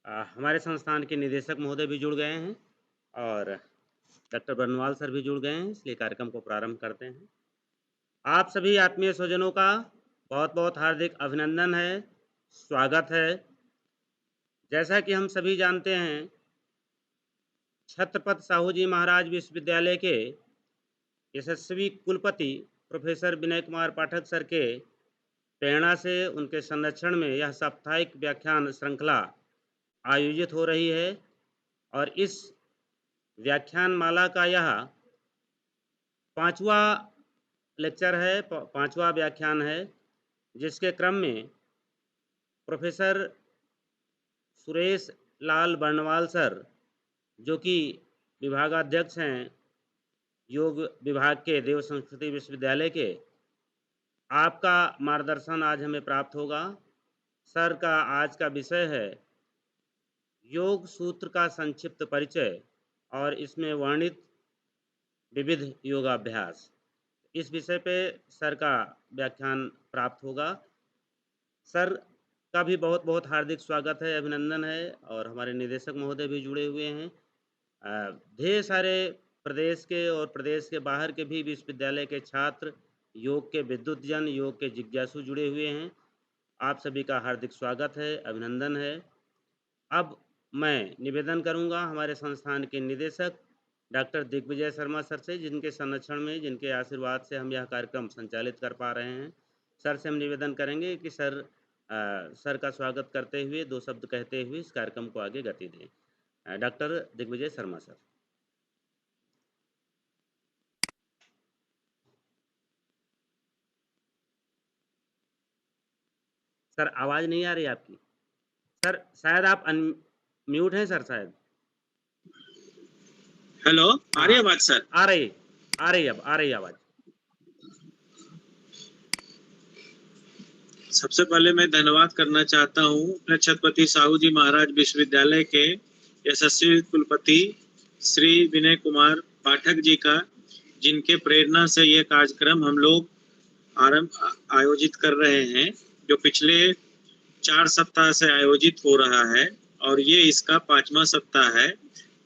हमारे संस्थान के निदेशक महोदय भी जुड़ गए हैं और डॉक्टर बरनवाल सर भी जुड़ गए हैं, इसलिए कार्यक्रम को प्रारंभ करते हैं। आप सभी आत्मीय स्वजनों का बहुत-बहुत हार्दिक अभिनंदन है, स्वागत है। जैसा कि हम सभी जानते हैं, छत्रपति साहू जी महाराज विश्वविद्यालय के यशस्वी कुलपति प्रोफेसर विनय कुमार पाठक सर के प्रेरणा से उनके संरक्षण में यह साप्ताहिक व्याख्यान श्रृंखला आयोजित हो रही है और इस व्याख्यान माला का यह 5वां लेक्चर है, 5वां व्याख्यान है, जिसके क्रम में प्रोफेसर सुरेश लाल बर्णवाल सर, जो कि विभागाध्यक्ष हैं योग विभाग के देव संस्कृति विश्वविद्यालय के, आपका मार्गदर्शन आज हमें प्राप्त होगा। सर का आज का विषय है योग सूत्र का संक्षिप्त परिचय और इसमें वर्णित विविध योगाभ्यास। इस विषय पे सर का व्याख्यान प्राप्त होगा। सर का भी बहुत-बहुत हार्दिक स्वागत है, अभिनंदन है और हमारे निदेशक महोदय भी जुड़े हुए हैं। ढेर सारे प्रदेश के और प्रदेश के बाहर के भी विश्वविद्यालय के छात्र, योग के विद्वतजन, योग के जिज्ञासु जुड़े हुए हैं। आप सभी का हार्दिक स्वागत है, अभिनंदन है। अब मैं निवेदन करूँगा हमारे संस्थान के निदेशक डॉक्टर दिग्विजय शर्मा सर से, जिनके संरक्षण में, जिनके आशीर्वाद से हम यह कार्यक्रम संचालित कर पा रहे हैं। सर से हम निवेदन करेंगे कि सर सर का स्वागत करते हुए 2 शब्द कहते हुए इस कार्यक्रम को आगे गति दें। Doctor Digvijay Sharma sir. Sir आवाज़ नहीं आ रही आपकी। सर शायद आप म्यूट हैं सर शायद। हेलो, आ रही है आवाज़ सर? आ रही आवाज़। सबसे पहले मैं धन्यवाद करना चाहता हूँ अपने छत्रपति साहू जी महाराज विश्वविद्यालय के यशस्वी कुलपति श्री विनय कुमार पाठक जी का, जिनके प्रेरणा से यह कार्यक्रम हम लोग आयोजित कर रहे हैं, जो पिछले 4 सप्ताह से आयोजित हो रहा है और ये इसका 5वां सप्ताह है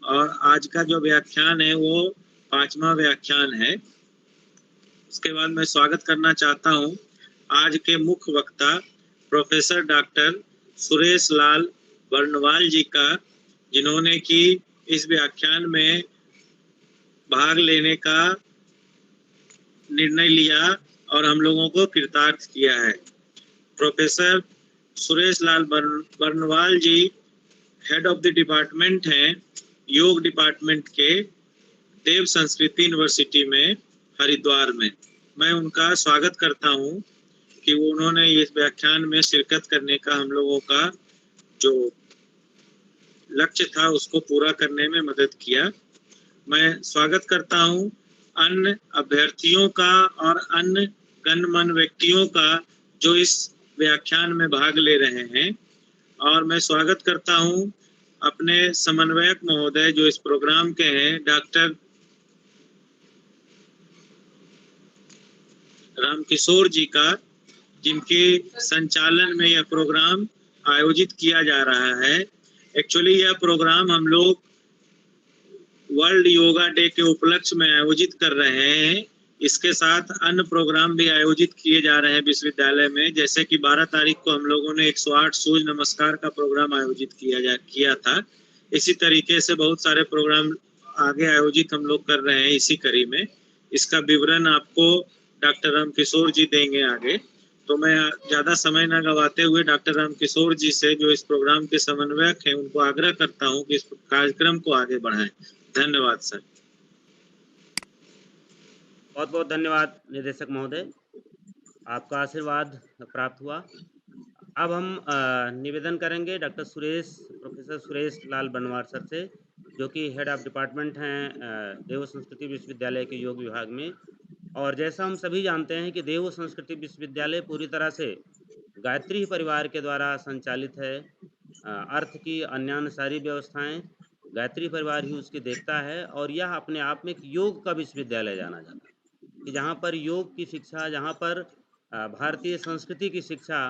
और आज का जो व्याख्यान है वो 5वां व्याख्यान है। उसके बाद मैं स्वागत करना चाहता हूँ आज के मुख्य वक्ता प्रोफेसर डॉक्टर सुरेश लाल बर्णवाल जी का, जिन्होंने कि इस व्याख्यान में भाग लेने का निर्णय लिया और हम लोगों को कृतार्थ किया है। Professor Suresh Lal Barnwal ji head of the department हैं योग डिपार्टमेंट के देव संस्कृति यूनिवर्सिटी में हरिद्वार में। मैं उनका स्वागत करता हूं कि उन्होंने इस व्याख्यान में शिरकत करने का हम लोगों का जो लक्ष्य था उसको पूरा करने में मदद किया। मैं स्वागत करता हूं अन्य अभ्यर्थियों का और अन्य गणमान्य व्यक्तियों का जो इस व्याख्यान में भाग ले रहे हैं, और मैं स्वागत करता हूं अपने समन्वयक महोदय जो इस प्रोग्राम के हैं, डॉक्टर रामकिशोर जी का, जिनके संचालन में यह प्रोग्राम आयोजित किया जा रहा है। एक्चुअली यह प्रोग्राम हम लोग वर्ल्ड योगा डे के उपलक्ष्य में आयोजित कर रहे हैं। इसके साथ अन्य प्रोग्राम भी आयोजित किए जा रहे हैं विश्वविद्यालय में, जैसे कि 12 तारीख को हम लोगों ने 108 सूर्य नमस्कार का प्रोग्राम आयोजित किया था। इसी तरीके से बहुत सारे प्रोग्राम आगे आयोजित हम लोग कर रहे हैं इसी कड़ी में। इसका विवरण आपको डॉक्टर रामकिशोर जी देंगे आगे। तो मैं ज़्यादा समय न गवाते हुए डॉक्टर रामकिशोर जी से, जो इस प्रोग्राम के समन्वयक हैं, उनको आग्रह करता हूं कि इस कार्यक्रम को आगे बढ़ाएं। धन्यवाद सर। बहुत-बहुत धन्यवाद निदेशक महोदय, आपका आशीर्वाद प्राप्त हुआ। अब हम निवेदन करेंगे प्रोफेसर सुरेश लाल बर्णवाल सर से, जो कि हेड ऑफ डिपार्टमेंट हैं देव संस्कृति विश्वविद्यालय के योग विभाग में। और जैसा हम सभी जानते हैं कि देव संस्कृति विश्वविद्यालय पूरी तरह से गायत्री परिवार के द्वारा संचालित है। अर्थ की अन्य सारी व्यवस्थाएं गायत्री परिवार ही उसकी देखता है और यह अपने आप में एक योग का विश्वविद्यालय जाना जाता है, कि जहाँ पर योग की शिक्षा, जहाँ पर भारतीय संस्कृति की शिक्षा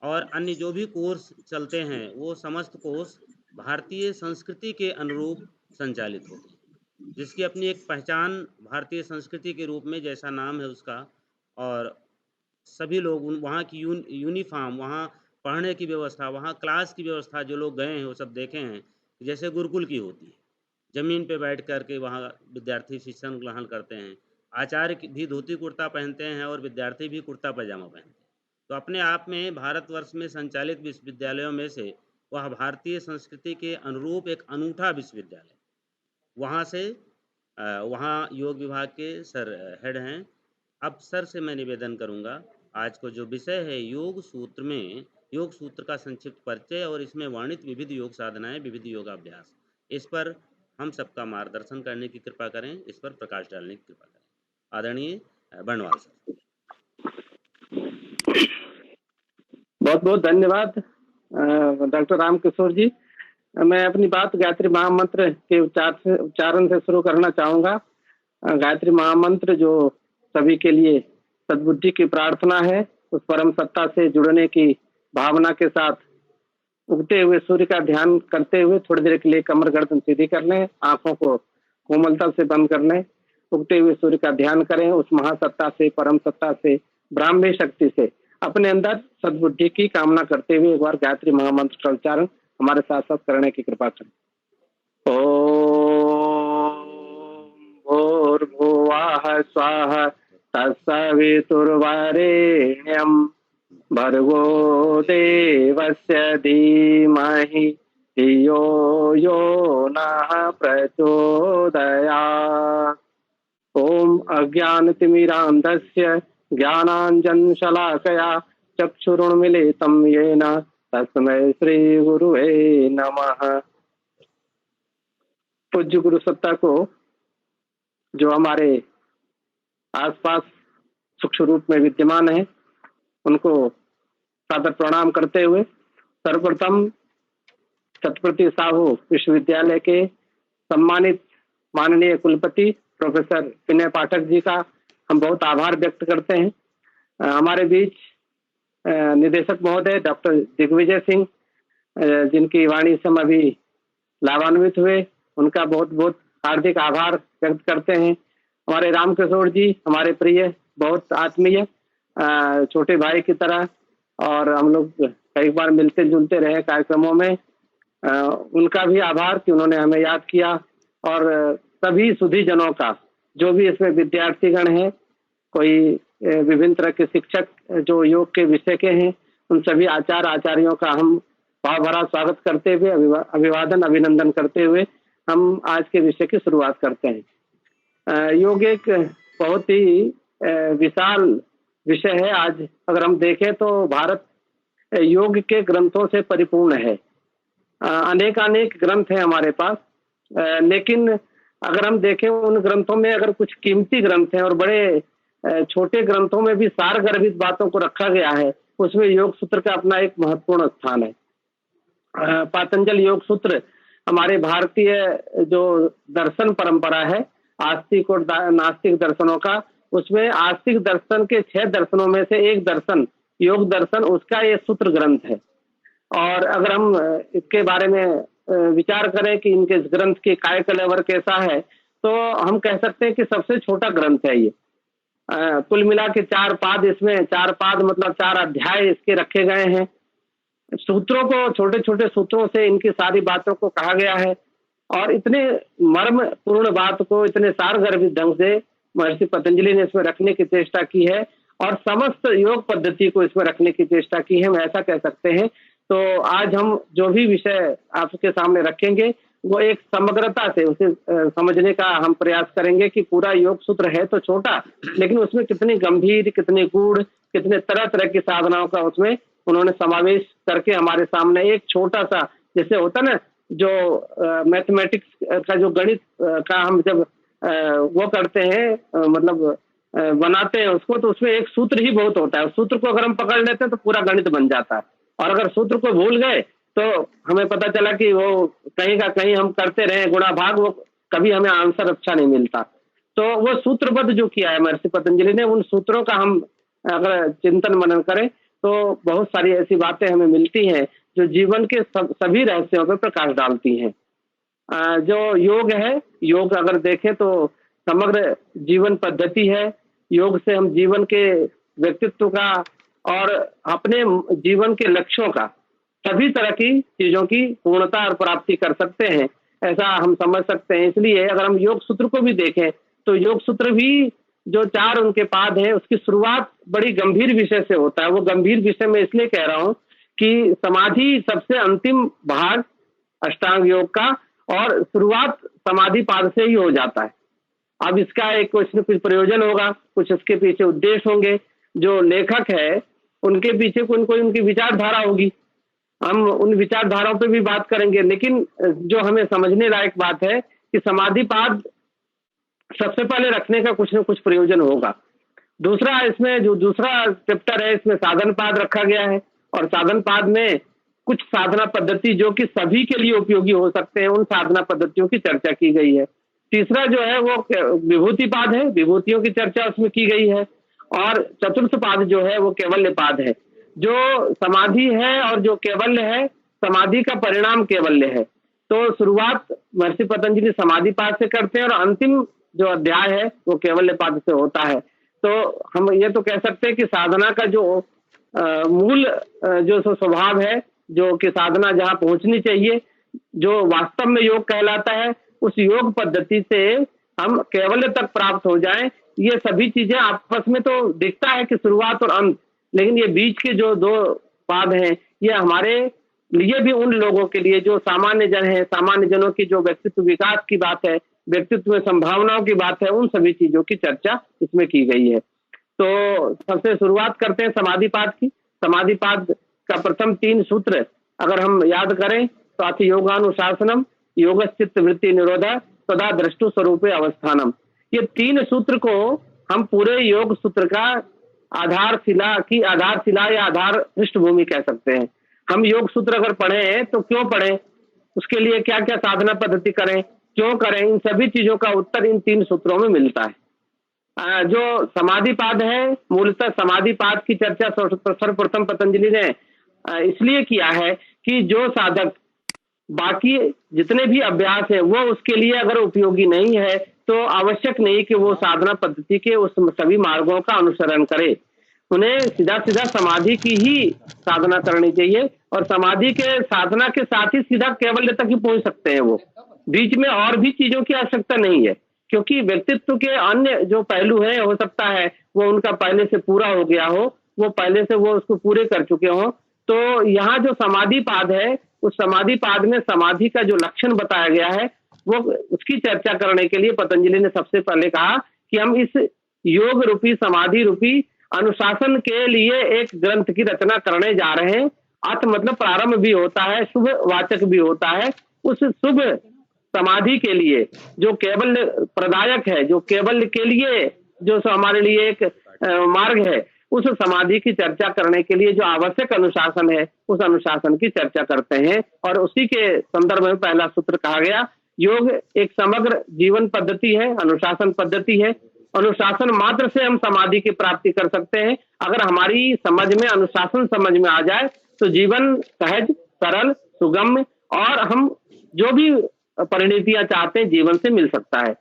और अन्य जो भी कोर्स चलते हैं, वो समस्त कोर्स भारतीय संस्कृति के अनुरूप संचालित होते हैं, जिसकी अपनी एक पहचान भारतीय संस्कृति के रूप में जैसा नाम है उसका और सभी लोग उन वहाँ की यूनिफ़ॉर्म, वहाँ पढ़ने की व्यवस्था, वहाँ क्लास की व्यवस्था जो लोग गए हैं वो सब देखे हैं, जैसे गुरुकुल की होती है। ज़मीन पे बैठ कर के वहाँ विद्यार्थी शिक्षण ग्रहण करते हैं। आचार्य की भी धोती-कुर्ता पहनते हैं और विद्यार्थी भी कुर्ता-पजामा पहनते हैं। तो अपने आप में भारतवर्ष में संचालित विश्वविद्यालयों में से वह भारतीय संस्कृति के अनुरूप एक अनूठा विश्वविद्यालय। वहाँ से वहाँ योग विभाग के सर हेड हैं। अब सर से मैं निवेदन करूँगा, आज को जो विषय है योग सूत्र में योग सूत्र का संक्षिप्त परिचय और इसमें वर्णित विविध योग साधनाएँ, विविध योगाभ्यास। इस पर हम सबका मार्गदर्शन करने की कृपा करें, इस पर प्रकाश डालने की कृपा करें। आदरणीय बर्णवाल सर। बहुत बहुत धन्यवाद डॉक्टर रामकिशोर जी। मैं अपनी बात गायत्री महामंत्र के उच्चारण से शुरू करना चाहूँगा। गायत्री महामंत्र जो सभी के लिए सद्बुद्धि की प्रार्थना है, उस परम सत्ता से जुड़ने की भावना के साथ उगते हुए सूर्य का ध्यान करते हुए थोड़ी देर के लिए कमर गर्दन सीधी कर लें, आंखों को कोमलता से बंद कर लें। उगते हुए सूर्य का ध्यान करें, उस महासत्ता से, परम सत्ता से, ब्राह्मी शक्ति से अपने अंदर सद्बुद्धि की कामना करते हुए एक बार गायत्री महामंत्र का उच्चारण हमारे साथ साथ करने की कृपा करें। ओम भूर्भुवः स्वः तत्सवितुर्वरेण्यं भर्गो देवस्य धीमहि धियो यो नः प्रचोदयात्। ओम अज्ञानतिमिरान्धस्य ज्ञानाञ्जनशलाकया चक्षुरुन्मीलितं येन तस्मै श्रीगुरुवे नमः। पूज्य गुरु सत्ता को जो हमारे आसपास सूक्ष्म रूप में विद्यमान है, उनको सादर प्रणाम करते हुए सर्वप्रथम छत्रपति साहू विश्वविद्यालय के सम्मानित माननीय कुलपति प्रोफेसर विनय पाठक जी का हम बहुत आभार व्यक्त करते हैं। हमारे बीच निदेशक महोदय डॉक्टर दिग्विजय सिंह, जिनकी वाणी से हम अभी लाभान्वित हुए, उनका बहुत बहुत हार्दिक आभार व्यक्त करते हैं। हमारे रामकिशोर जी, हमारे प्रिय, बहुत आत्मीय छोटे भाई की तरह, और हम लोग कई बार मिलते जुलते रहे कार्यक्रमों में। उनका भी आभार कि उन्होंने हमें याद किया। और सभी सुधीजनों का, जो भी इसमें विद्यार्थीगण हैं, कोई विभिन्न तरह के शिक्षक जो योग के विषय के हैं, उन सभी आचार्य आचार्यों का हम भाव भरा स्वागत करते हुए, अभिवादन अभिनंदन करते हुए हम आज के विषय की शुरुआत करते हैं। योग एक बहुत ही विशाल विषय है। आज अगर हम देखें तो भारत योग के ग्रंथों से परिपूर्ण है। अनेक ग्रंथ हैं हमारे पास, लेकिन अगर हम देखें उन ग्रंथों में अगर कुछ कीमती ग्रंथ हैं और बड़े छोटे ग्रंथों में भी सार गर्भित बातों को रखा गया है, उसमें योग सूत्र का अपना एक महत्वपूर्ण स्थान है। पातंजल योग सूत्र हमारे भारतीय जो दर्शन परंपरा है, आस्तिक और नास्तिक दर्शनों का, उसमें आस्तिक दर्शन के 6 दर्शनों में से एक दर्शन योग दर्शन, उसका ये सूत्र ग्रंथ है। और अगर हम इसके बारे में विचार करें कि इनके इस ग्रंथ की काय कलेवर कैसा है, तो हम कह सकते हैं कि सबसे छोटा ग्रंथ है ये। कुल मिला के 4 पाद, इसमें 4 पाद मतलब 4 अध्याय इसके रखे गए हैं। सूत्रों को, छोटे छोटे सूत्रों से इनकी सारी बातों को कहा गया है, और इतने मर्म पूर्ण बात को इतने सारगर्भित ढंग से महर्षि पतंजलि ने इसमें रखने की चेष्टा की है, और समस्त योग पद्धति को इसमें रखने की चेष्टा की है, हम ऐसा कह सकते हैं। तो आज हम जो भी विषय आपके सामने रखेंगे, वो एक समग्रता से उसे समझने का हम प्रयास करेंगे कि पूरा योग सूत्र है तो छोटा, लेकिन उसमें कितनी गंभीर, कितने गूढ़, कितने तरह तरह की साधनाओं का उसमें उन्होंने समावेश करके हमारे सामने एक छोटा सा, जैसे होता ना जो मैथमेटिक्स का जो गणित का हम जब वो करते हैं, मतलब बनाते हैं उसको, तो उसमें एक सूत्र ही बहुत होता है। सूत्र को अगर हम पकड़ लेते हैं तो पूरा गणित बन जाता है, और अगर सूत्र को भूल गए तो हमें पता चला कि वो कहीं का कहीं हम करते रहे गुणा भाग, वो कभी हमें आंसर अच्छा नहीं मिलता। तो वो सूत्रबद्ध जो किया है महर्षि पतंजलि ने, उन सूत्रों का हम अगर चिंतन मनन करें तो बहुत सारी ऐसी बातें हमें मिलती हैं जो जीवन के सभी रहस्यों पर प्रकाश डालती हैं। जो योग है, योग अगर देखें तो समग्र जीवन पद्धति है। योग से हम जीवन के व्यक्तित्व का और अपने जीवन के लक्ष्यों का, सभी तरह की चीजों की पूर्णता और प्राप्ति कर सकते हैं, ऐसा हम समझ सकते हैं। इसलिए अगर हम योग सूत्र को भी देखें तो योग सूत्र भी जो 4 उनके पाद हैं, उसकी शुरुआत बड़ी गंभीर विषय से होता है। वो गंभीर विषय मैं इसलिए कह रहा हूँ कि समाधि सबसे अंतिम भाग अष्टांग योग का, और शुरुआत समाधि पाद से ही हो जाता है। अब इसका एक कुछ न कुछ प्रयोजन होगा, कुछ इसके पीछे उद्देश्य होंगे। जो लेखक है उनके पीछे कोई कोई उनकी विचारधारा होगी, हम उन विचारधाराओं पे भी बात करेंगे। लेकिन जो हमें समझने लायक बात है कि समाधि पाद सबसे पहले रखने का कुछ न कुछ प्रयोजन होगा। दूसरा, इसमें जो दूसरा चैप्टर है इसमें साधन पाद रखा गया है, और साधन पाद में कुछ साधना पद्धति जो कि सभी के लिए उपयोगी हो सकते हैं, उन साधना पद्धतियों की चर्चा की गई है। तीसरा जो है वो विभूति पाद है, विभूतियों की चर्चा उसमें की गई है। और चतुर्थ पाद जो है वो कैवल्य पाद है। जो समाधि है और जो कैवल्य है, समाधि का परिणाम कैवल्य है। तो शुरुआत महर्षि पतंजलि समाधि पाद से करते हैं और अंतिम जो अध्याय है वो कैवल्य पाद से होता है। तो हम ये तो कह सकते हैं कि साधना का जो मूल जो स्वभाव है, जो कि साधना जहाँ पहुंचनी चाहिए, जो वास्तव में योग कहलाता है, उस योग पद्धति से हम कैवल्य तक प्राप्त हो जाएं। ये सभी चीजें आपस में तो दिखता है कि शुरुआत और अंत, लेकिन ये बीच के जो 2 पाद हैं, ये हमारे लिए भी, उन लोगों के लिए जो सामान्य जन हैं, सामान्य जनों की जो व्यक्तित्व विकास की बात है, व्यक्तित्व में संभावनाओं की बात है, उन सभी चीजों की चर्चा इसमें की गई है। तो सबसे शुरुआत करते हैं समाधि पाद की। समाधि पाद का प्रथम 3 सूत्र अगर हम याद करें तो अथ योगानुशासनम, योगश्चित्त वृत्ति निरोधा, सदा दृष्टु स्वरूपे अवस्थानम। ये 3 सूत्र को हम पूरे योग सूत्र का आधारशिला या आधार पृष्ठभूमि कह सकते हैं। हम योग सूत्र अगर पढ़ें तो क्यों पढ़ें, उसके लिए क्या क्या साधना पद्धति करें, क्यों करें, इन सभी चीजों का उत्तर इन 3 सूत्रों में मिलता है। जो समाधि पाद है, मूलतः समाधि पाद की चर्चा सर्वप्रथम पतंजलि ने इसलिए किया है कि जो साधक बाकी जितने भी अभ्यास है वो उसके लिए अगर उपयोगी नहीं है तो आवश्यक नहीं कि वो साधना पद्धति के उस सभी मार्गों का अनुसरण करे। उन्हें सीधा सीधा समाधि की ही साधना करनी चाहिए, और समाधि के साधना के साथ ही सीधा कैवल्य तक ही पहुंच सकते हैं। वो बीच में और भी चीजों की आवश्यकता नहीं है, क्योंकि व्यक्तित्व के अन्य जो पहलू है, हो सकता है वो उनका पहले से पूरा हो गया हो, वो पहले से वो उसको पूरे कर चुके हो। तो यहाँ जो समाधि पाद है, उस समाधि पाद में समाधि का जो लक्षण बताया गया है, वो उसकी चर्चा करने के लिए पतंजलि ने सबसे पहले कहा कि हम इस योग रूपी, समाधि रूपी अनुशासन के लिए एक ग्रंथ की रचना करने जा रहे हैं। अथ मतलब प्रारंभ भी होता है, शुभ वाचक भी होता है। उस शुभ समाधि के लिए जो केवल प्रदायक है, जो केवल के लिए जो हमारे लिए एक मार्ग है, उस समाधि की चर्चा करने के लिए जो आवश्यक अनुशासन है, उस अनुशासन की चर्चा करते हैं। और उसी के संदर्भ में पहला सूत्र कहा गया, योग एक समग्र जीवन पद्धति है, अनुशासन पद्धति है। अनुशासन मात्र से हम समाधि की प्राप्ति कर सकते हैं। अगर हमारी समझ में अनुशासन समझ में आ जाए तो जीवन सहज, सरल, सुगम्य और हम जो भी परिणतियां चाहते हैं जीवन से मिल सकता है।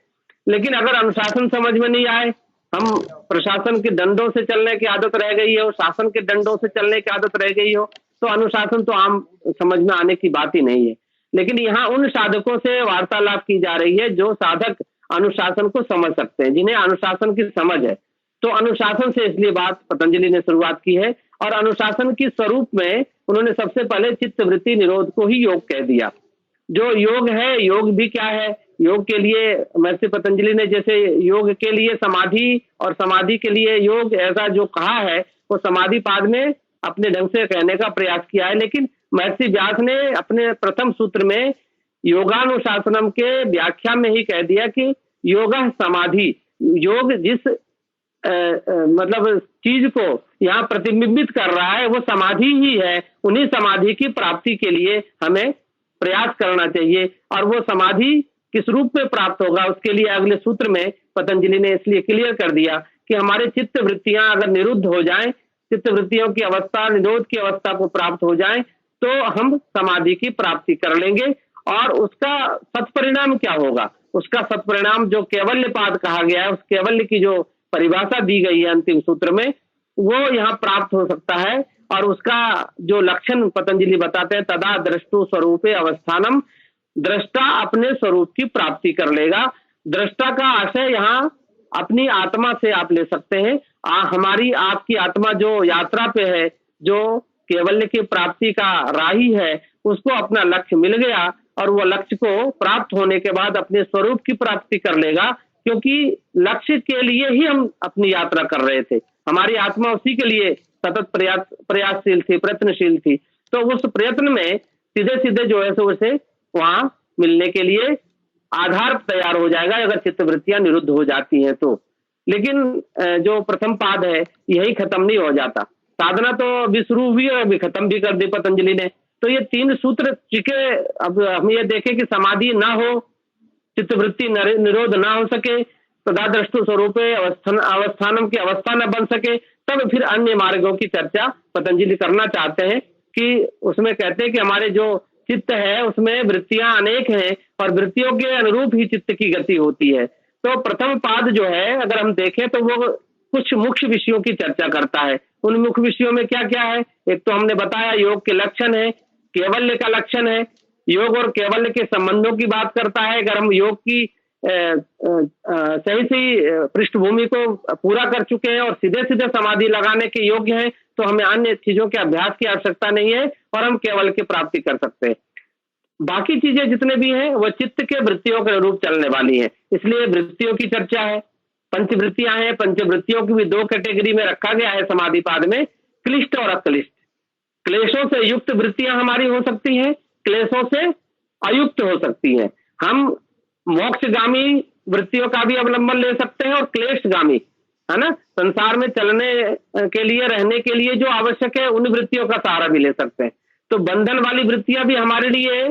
लेकिन अगर अनुशासन समझ में नहीं आए, हम प्रशासन के दंडों से चलने की आदत रह गई हो, शासन के दंडों से चलने की आदत रह गई हो, तो अनुशासन तो आम समझ में आने की बात ही नहीं है। लेकिन यहाँ उन साधकों से वार्तालाप की जा रही है जो साधक अनुशासन को समझ सकते हैं, जिन्हें अनुशासन की समझ है। तो अनुशासन से इसलिए बात पतंजलि ने शुरुआत की है, और अनुशासन की स्वरूप में उन्होंने सबसे पहले चित्त वृत्ति निरोध को ही योग कह दिया। जो योग है, योग भी क्या है, योग के लिए महर्षि पतंजलि ने जैसे योग के लिए समाधि और समाधि के लिए योग ऐसा जो कहा है, वो समाधि पाद में अपने ढंग से कहने का प्रयास किया है। लेकिन महर्षि व्यास ने अपने प्रथम सूत्र में योगानुशासनम के व्याख्या में ही कह दिया कि योग समाधि, योग जिस मतलब चीज को यहाँ प्रतिबिंबित कर रहा है वो समाधि ही है। उन्हीं समाधि की प्राप्ति के लिए हमें प्रयास करना चाहिए, और वो समाधि किस रूप में प्राप्त होगा उसके लिए अगले सूत्र में पतंजलि ने इसलिए क्लियर कर दिया कि हमारे चित्त वृत्तियां अगर निरुद्ध हो जाएं, चित्त वृत्तियों की अवस्था, निरोध की अवस्था को प्राप्त हो जाएं, तो हम समाधि की प्राप्ति कर लेंगे। और उसका सत्परिणाम क्या होगा? उसका सत्परिणाम जो कैवल्यपाद कहा गया है, उस कैवल्य की जो परिभाषा दी गई है अंतिम सूत्र में, वो यहाँ प्राप्त हो सकता है। और उसका जो लक्षण पतंजलि बताते हैं, तदा दृष्टु स्वरूपे अवस्थानम, दृष्टा अपने स्वरूप की प्राप्ति कर लेगा। दृष्टा का आशय यहाँ अपनी आत्मा से आप ले सकते हैं। हमारी आपकी आत्मा जो यात्रा पे है, जो कैवल्य की प्राप्ति का राही है, उसको अपना लक्ष्य मिल गया और वो लक्ष्य को प्राप्त होने के बाद अपने स्वरूप की प्राप्ति कर लेगा, क्योंकि लक्ष्य के लिए ही हम अपनी यात्रा कर रहे थे। हमारी आत्मा उसी के लिए सतत प्रयासशील थी, प्रयत्नशील थी। तो उस प्रयत्न में सीधे सीधे जो है सो उसे वहां मिलने के लिए आधार तैयार हो जाएगा, अगर चित्तवृत्तियां निरुद्ध हो जाती हैं तो। लेकिन जो प्रथम पाद है यही खत्म नहीं हो जाता। साधना तो अभी शुरू हुई है, अभी खत्म भी कर दी पतंजलि ने। तो ये 3 सूत्र चिके। अब हम ये देखें कि समाधि ना हो, चित्तवृत्ति निरोध ना हो सके, तदा दृष्टु स्वरूपे अवस्थानम की अवस्था न बन सके, तब फिर अन्य मार्गों की चर्चा पतंजलि करना चाहते हैं। कि उसमें कहते हैं कि हमारे जो चित्त है उसमें वृत्तियां अनेक हैं और वृत्तियों के अनुरूप ही चित्त की गति होती है। तो प्रथम पाद जो है अगर हम देखें तो वो कुछ मुख्य विषयों की चर्चा करता है। उन मुख्य विषयों में क्या क्या है? एक तो हमने बताया योग के लक्षण है, कैवल्य का लक्षण है, योग और कैवल्य के संबंधों की बात करता है। अगर हम योग की सही सही पृष्ठभूमि को पूरा कर चुके हैं और सीधे सीधे समाधि लगाने के योग्य हैं, तो हमें अन्य चीजों के अभ्यास की आवश्यकता नहीं है और हम केवल की प्राप्ति कर सकते हैं। बाकी चीजें जितने भी हैं वो चित्त के वृत्तियों के अनुरूप चलने वाली हैं, इसलिए वृत्तियों की चर्चा है। पंचवृत्तियां हैं, पंचवृत्तियों की भी 2 कैटेगरी में रखा गया है समाधि पाद में, क्लिष्ट और अक्लिष्ट। क्लेशों से युक्त वृत्तियां हमारी हो सकती हैं, क्लेशों से अयुक्त हो सकती हैं। हम मोक्षगामी वृत्तियों का भी अवलंबन ले सकते हैं और क्लेशगामी, है ना, संसार में चलने के लिए, रहने के लिए जो आवश्यक है उन वृत्तियों का सहारा भी ले सकते हैं। तो बंधन वाली वृत्तियां भी हमारे लिए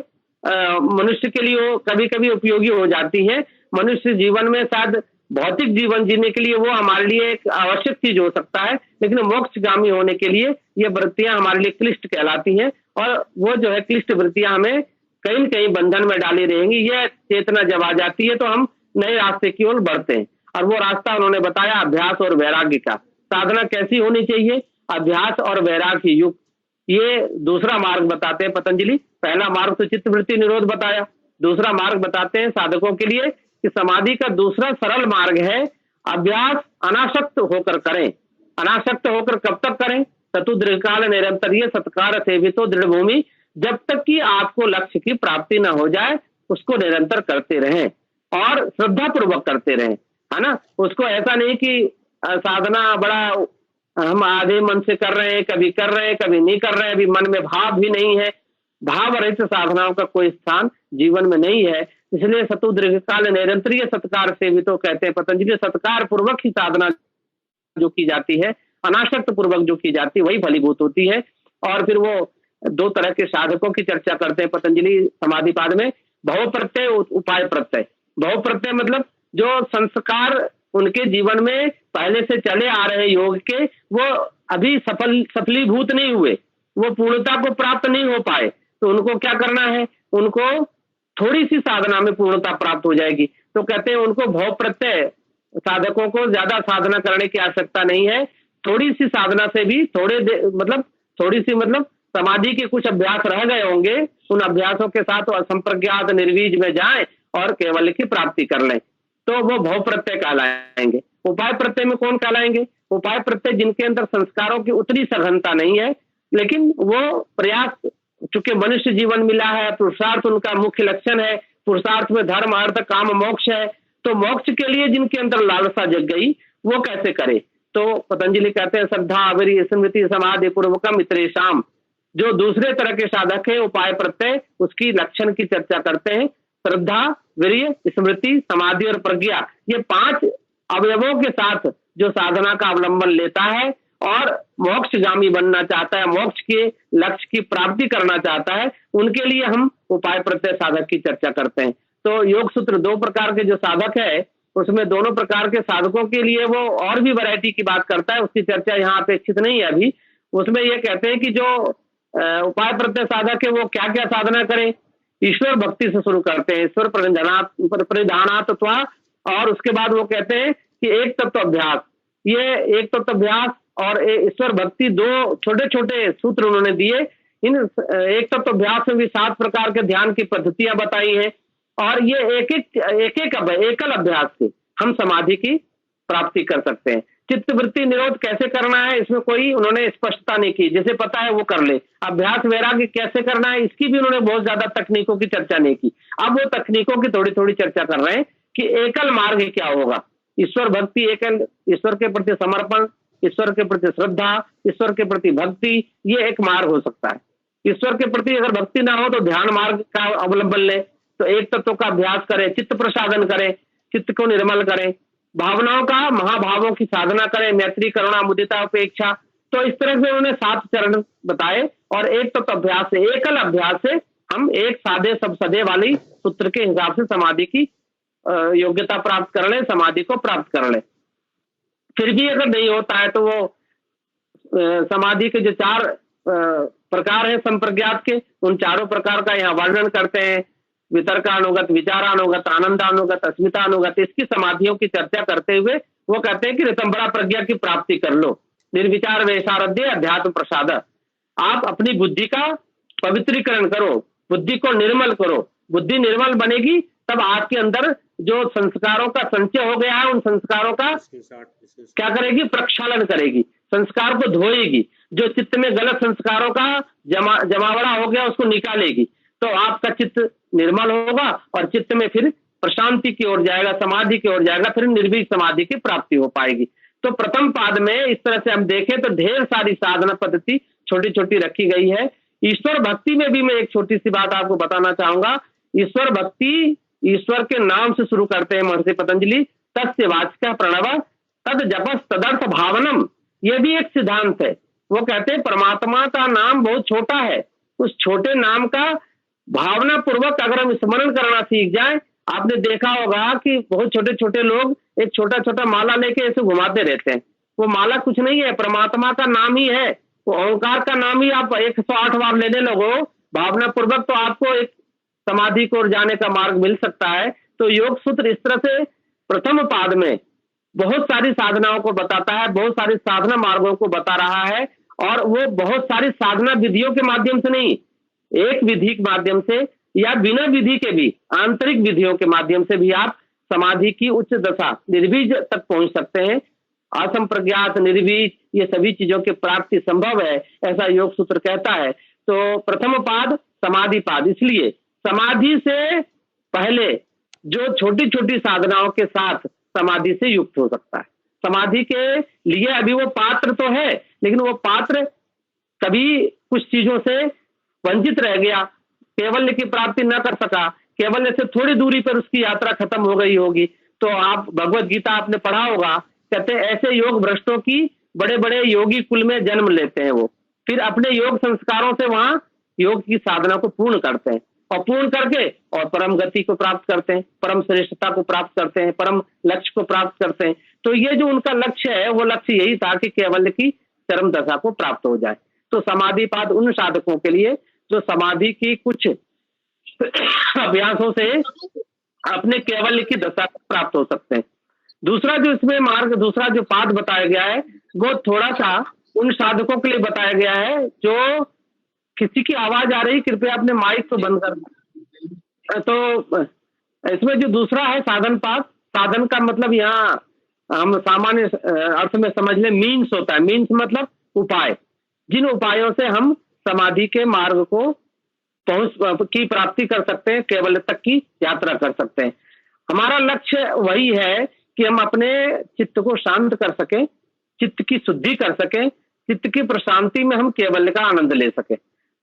मनुष्य के लिए कभी कभी उपयोगी हो जाती हैं। मनुष्य जीवन में शायद भौतिक जीवन जीने के लिए वो हमारे लिए एक आवश्यक चीज हो सकता है, लेकिन मोक्षगामी होने के लिए ये वृत्तियां हमारे लिए क्लिष्ट कहलाती हैं। और वो जो है क्लिष्ट वृत्तियां हमें कहीं न कहीं बंधन में डाली रहेंगी। यह चेतना जब आ जाती है तो हम नए रास्ते की ओर बढ़ते हैं। और वो रास्ता उन्होंने बताया अभ्यास और वैराग्य का। साधना कैसी होनी चाहिए? अभ्यास और वैराग्य युक्त, ये दूसरा मार्ग बताते हैं पतंजलि। पहला मार्ग तो चित्तवृत्ति निरोध बताया, दूसरा मार्ग बताते हैं साधकों के लिए कि समाधि का दूसरा सरल मार्ग है अभ्यास अनासक्त होकर करें। अनासक्त होकर कब तक करें? सतु दीर्घकाल निरंतर सत्कार सेवितो दृढ़ भूमि, जब तक कि आपको लक्ष्य की प्राप्ति न हो जाए उसको निरंतर करते रहें और श्रद्धा पूर्वक करते रहें, है ना। उसको ऐसा नहीं कि साधना बड़ा हम आधे मन से कर रहे हैं, कभी कर रहे हैं कभी नहीं कर रहे हैं, अभी मन में भाव भी नहीं है। भाव रहित साधनाओं का कोई स्थान जीवन में नहीं है। इसलिए सतु दीर्घकाल निरंतरीय सत्कार सेवितो कहते हैं पतंजलि। सत्कार पूर्वक ही साधना जो की जाती है, अनासक्त पूर्वक जो की जाती है वही फलीभूत होती है। और फिर वो 2 तरह के साधकों की चर्चा करते हैं पतंजलि समाधि पाद में, भव प्रत्यय उपाय प्रत्यय। भव प्रत्यय मतलब जो संस्कार उनके जीवन में पहले से चले आ रहे योग के, वो अभी सफलीभूत नहीं हुए, वो पूर्णता को प्राप्त नहीं हो पाए, तो उनको क्या करना है? उनको थोड़ी सी साधना में पूर्णता प्राप्त हो जाएगी। तो कहते हैं उनको भव प्रत्यय, साधकों को ज्यादा साधना करने की आवश्यकता नहीं है, थोड़ी सी साधना से भी थोड़ी सी मतलब समाधि के कुछ अभ्यास रह गए होंगे, उन अभ्यासों के साथ असंप्रज्ञात निर्वीज में जाएं और केवल की प्राप्ति कर लें, तो वो भव प्रत्यय कहलाएंगे। उपाय प्रत्यय में कौन कहलाएंगे? उपाय प्रत्यय जिनके अंदर संस्कारों की उतनी सघनता नहीं है, लेकिन वो प्रयास, चूंकि मनुष्य जीवन मिला है, पुरुषार्थ उनका मुख्य लक्षण है, पुरुषार्थ में धर्म अर्थ काम मोक्ष है, तो मोक्ष के लिए जिनके अंदर लालसा जग गई वो कैसे करे? तो पतंजलि कहते हैं श्रद्धा वीर्य स्मृति समाधि पूर्वकम इतरेषाम। जो दूसरे तरह के साधक है उपाय प्रत्यय, उसकी लक्षण की चर्चा करते हैं। श्रद्धा, वीर्य, स्मृति, समाधि और प्रज्ञा, ये 5 अवयवों के साथ जो साधना का अवलंबन लेता है और मोक्षगामी बनना चाहता है, मोक्ष के लक्ष्य की प्राप्ति करना चाहता है, उनके लिए हम उपाय प्रत्यय साधक की चर्चा करते हैं। तो योग सूत्र 2 प्रकार के जो साधक है उसमें दोनों प्रकार के साधकों के लिए वो और भी वैरायटी की बात करता है, उसकी चर्चा यहाँ अपेक्षित नहीं है अभी। उसमें ये कहते हैं कि जो उपाय प्रत्यय साधक है वो क्या क्या साधना करें, ईश्वर भक्ति से शुरू करते हैं, ईश्वर परिधानात्वा, और उसके बाद वो कहते हैं कि एक तत्व अभ्यास, ये एक तत्व अभ्यास और ईश्वर भक्ति दो छोटे छोटे सूत्र उन्होंने दिए। इन एक तत्व अभ्यास में भी 7 प्रकार के ध्यान की पद्धतियां बताई हैं, और ये एकल अभ्यास से हम समाधि की प्राप्ति कर सकते हैं। चित्त वृत्ति निरोध कैसे करना है इसमें कोई उन्होंने स्पष्टता नहीं की, जैसे पता है वो कर ले। अभ्यास वैराग्य कैसे करना है इसकी भी उन्होंने बहुत ज्यादा तकनीकों की चर्चा नहीं की। अब वो तकनीकों की थोड़ी थोड़ी चर्चा कर रहे हैं कि एकल मार्ग क्या होगा। ईश्वर भक्ति, एकल ईश्वर के प्रति समर्पण, ईश्वर के प्रति श्रद्धा, ईश्वर के प्रति भक्ति, ये एक मार्ग हो सकता है। ईश्वर के प्रति अगर भक्ति ना हो तो ध्यान मार्ग का अवलंबन ले, तो एक तत्व का अभ्यास करें, चित्त प्रसादन करें, चित्त को निर्मल करें, भावनाओं का महाभावों की साधना करें, मैत्री, करुणा, मुदिता, उपेक्षा। तो इस तरह से उन्होंने 7 चरण बताए, और एक तत्व अभ्यास से, एकल अभ्यास से हम एक सादे सब सदे वाली सूत्र के हिसाब से समाधि की योग्यता प्राप्त कर ले, समाधि को प्राप्त कर ले। फिर भी अगर नहीं होता है तो वो समाधि के जो 4 प्रकार है संप्रज्ञात के, उन चारों प्रकार का यहाँ वर्णन करते हैं। वितर्कानुगत, विचारानुगत, आनंदानुगत, अस्मितानुगत, इसकी समाधियों की चर्चा करते हुए वो कहते हैं कि ऋतंबरा प्रज्ञा की प्राप्ति कर लो, निर्विचार वैसारध्य अध्यात्म प्रसाद। आप अपनी बुद्धि का पवित्रीकरण करो, बुद्धि को निर्मल करो। बुद्धि निर्मल बनेगी तब आपके अंदर जो संस्कारों का संचय हो गया है, उन संस्कारों का क्या करेगी, प्रक्षालन करेगी, संस्कार को धोएगी। जो चित्त में गलत संस्कारों का जमावड़ा हो गया उसको निकालेगी, तो आपका चित्त निर्मल होगा और चित्त में फिर प्रशांति की ओर जाएगा, समाधि की ओर जाएगा, फिर निर्भीक समाधि की प्राप्ति हो पाएगी। तो प्रथम पाद में इस तरह से हम देखें तो ढेर सारी साधना पद्धति छोटी छोटी रखी गई है। ईश्वर भक्ति में भी मैं एक छोटी सी बात आपको बताना चाहूंगा। ईश्वर भक्ति ईश्वर के नाम से शुरू करते हैं महर्षि पतंजलि, तस्य वाचक प्रणव तद जपस तदर्थ भावनम, ये भी एक सिद्धांत है। वो कहते हैं परमात्मा का नाम बहुत छोटा है, उस छोटे नाम का भावना पूर्वक अगर हम स्मरण करना सीख जाए। आपने देखा होगा कि बहुत छोटे छोटे लोग एक छोटा छोटा माला लेके ऐसे घुमाते रहते हैं, वो माला कुछ नहीं है, परमात्मा का नाम ही है, वो ओंकार का नाम ही आप 108 बार लेने लगो भावना पूर्वक, तो आपको एक समाधि को जाने का मार्ग मिल सकता है। तो योग सूत्र इस तरह से प्रथम पाद में बहुत सारी साधनाओं को बताता है, बहुत सारी साधना मार्गों को बता रहा है, और वो बहुत सारी साधना विधियों के माध्यम से नहीं, एक विधि के माध्यम से या बिना विधि के भी आंतरिक विधियों के माध्यम से भी आप समाधि की उच्च दशा निर्बीज तक पहुंच सकते हैं। असंप्रज्ञात, निर्बीज, ये सभी चीजों की प्राप्ति संभव है, ऐसा योग सूत्र कहता है। तो प्रथम पाद समाधि पाद, इसलिए समाधि से पहले जो छोटी छोटी साधनाओं के साथ समाधि से युक्त हो सकता है। समाधि के लिए अभी वो पात्र तो है, लेकिन वो पात्र कभी कुछ चीजों से वंचित रह गया, कैवल्य की प्राप्ति न कर सका, कैवल्य से थोड़ी दूरी पर उसकी यात्रा खत्म हो गई होगी। तो आप भगवत गीता आपने पढ़ा होगा, कहते हैं ऐसे योग भ्रष्टों की बड़े बड़े योगी कुल में जन्म लेते हैं, वो फिर अपने योग संस्कारों से वहां योग की साधना को पूर्ण करते हैं, और पूर्ण करके और परम गति को प्राप्त करते हैं, परम श्रेष्ठता को प्राप्त करते हैं, परम लक्ष्य को प्राप्त करते हैं। तो ये जो उनका लक्ष्य है वो लक्ष्य यही था कि कैवल्य की चरम दशा को प्राप्त हो जाए। तो समाधि पाद उन साधकों के लिए जो समाधि की कुछ अभ्यासों से अपने कैवल्य की दशा को प्राप्त हो सकते हैं। दूसरा जो इसमें मार्ग, दूसरा जो पाद बताया गया है वो थोड़ा सा उन साधकों के लिए बताया गया है जो, किसी की आवाज आ रही, कृपया अपने माइक को बंद कर। तो इसमें जो दूसरा है साधन पाद, साधन का मतलब यहाँ हम सामान्य अर्थ में समझ लें मीन्स होता है। मीन्स मतलब उपाय, जिन उपायों से हम समाधि के मार्ग को की प्राप्ति कर सकते हैं, केवल तक की यात्रा कर सकते हैं। हमारा लक्ष्य वही है कि हम अपने चित्त को शांत कर सकें, चित्त की शुद्धि कर सकें, चित्त की प्रशांति में हम केवल का आनंद ले सकें।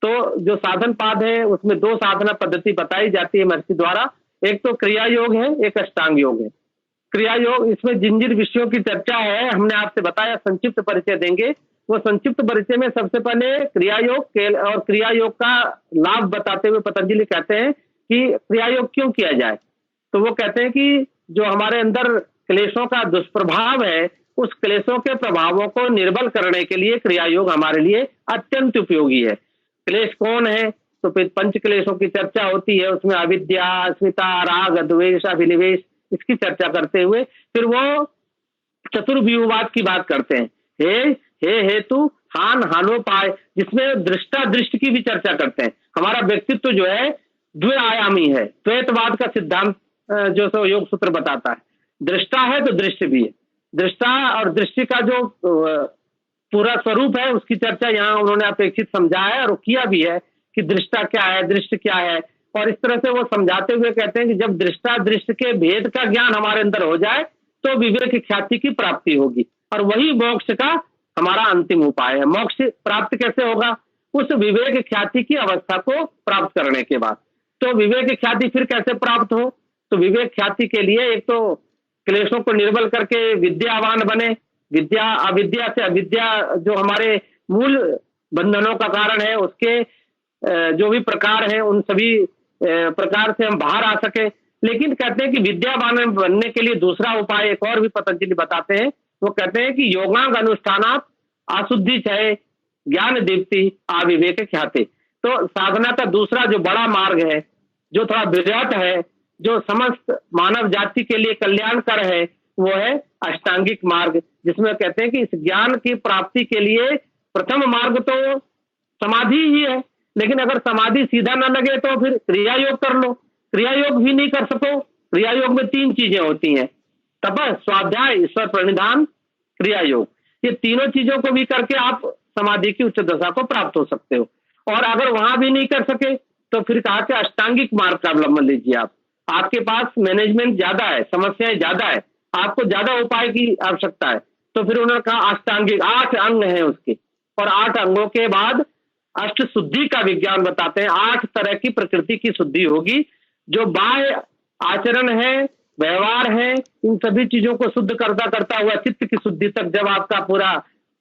तो जो साधन पाद है उसमें 2 साधना पद्धति बताई जाती है महर्षि द्वारा, एक तो क्रिया योग है, एक अष्टांग योग है। क्रिया योग, इसमें जिन जिन विषयों की चर्चा है हमने आपसे बताया, संक्षिप्त परिचय देंगे। वो संक्षिप्त परिचय में सबसे पहले क्रिया योग और क्रिया योग का लाभ बताते हुए पतंजलि कहते हैं कि क्रिया योग क्यों किया जाए। तो वो कहते हैं कि जो हमारे अंदर क्लेशों का दुष्प्रभाव है, उस क्लेशों के प्रभावों को निर्बल करने के लिए क्रिया योग हमारे लिए अत्यंत उपयोगी है। क्लेश कौन है, तो फिर पंच क्लेशों की चर्चा होती है, उसमें अविद्या, अस्मिता, राग, द्वेष, अभिनिवेश, इसकी चर्चा करते हुए फिर वो चतुर्व्यूहवाद की बात करते हैं। हे हेतु हान हानोपाय, जिसमें दृष्टा दृष्टि की भी चर्चा करते हैं। हमारा व्यक्तित्व जो है द्विआयामी है, द्वैतवाद का सिद्धांत जो सो योग सूत्र बताता है। दृष्टा है तो दृश्य भी है, दृष्टा और दृष्टि का जो पूरा स्वरूप है उसकी चर्चा यहाँ उन्होंने अपेक्षित समझाया है और किया भी है कि दृष्टा क्या है, दृष्टि क्या है। और इस तरह से वो समझाते हुए कहते हैं कि जब दृष्टा दृष्टि के भेद का ज्ञान हमारे अंदर हो जाए तो विवेक ख्याति की प्राप्ति होगी, और वही मोक्ष का हमारा अंतिम उपाय है। मोक्ष प्राप्त कैसे होगा? उस विवेक ख्याति की अवस्था को प्राप्त करने के बाद। तो विवेक ख्याति फिर कैसे प्राप्त हो? तो विवेक ख्याति के लिए एक तो क्लेशों को निर्बल करके विद्यावान बने, विद्या अविद्या से अविद्या जो हमारे मूल बंधनों का कारण है उसके जो भी प्रकार हैं उन सभी प्रकार से हम बाहर आ सके। लेकिन कहते हैं कि विद्यावान बनने के लिए दूसरा उपाय एक और भी पतंजलि बताते हैं। वो कहते हैं कि योगांग अनुष्ठानात अशुद्धि क्षय ज्ञान दीप्ति अविवेक ख्याति। तो साधना का दूसरा जो बड़ा मार्ग है, जो थोड़ा विराट है, जो समस्त मानव जाति के लिए कल्याणकर है, वो है अष्टांगिक मार्ग, जिसमें कहते हैं कि इस ज्ञान की प्राप्ति के लिए प्रथम मार्ग तो समाधि ही है। लेकिन अगर समाधि सीधा ना लगे तो फिर क्रिया योग कर लो, क्रिया योग भी नहीं कर सको। क्रिया योग में 3 चीजें होती हैं, तपस, स्वाध्याय, ईश्वर प्रणिधान, क्रिया योग। ये तीनों चीजों को भी करके आप समाधि की उच्च दशा को प्राप्त हो सकते हो। और अगर वहां भी नहीं कर सके तो फिर कहा कि अष्टांगिक मार्ग का अवलंबन लीजिए। आप आपके पास मैनेजमेंट ज्यादा है, समस्याएं ज्यादा है, आपको ज्यादा उपाय की आवश्यकता है, तो फिर उन्होंने कहा अष्टांगिक 8 अंग हैं उसके, और 8 अंगों के बाद अष्ट शुद्धि का विज्ञान बताते हैं। 8 तरह की प्रकृति की शुद्धि होगी, जो बाह्य आचरण है, व्यवहार है, इन सभी चीजों को शुद्ध करता करता हुआ चित्त की शुद्धि तक जब आपका पूरा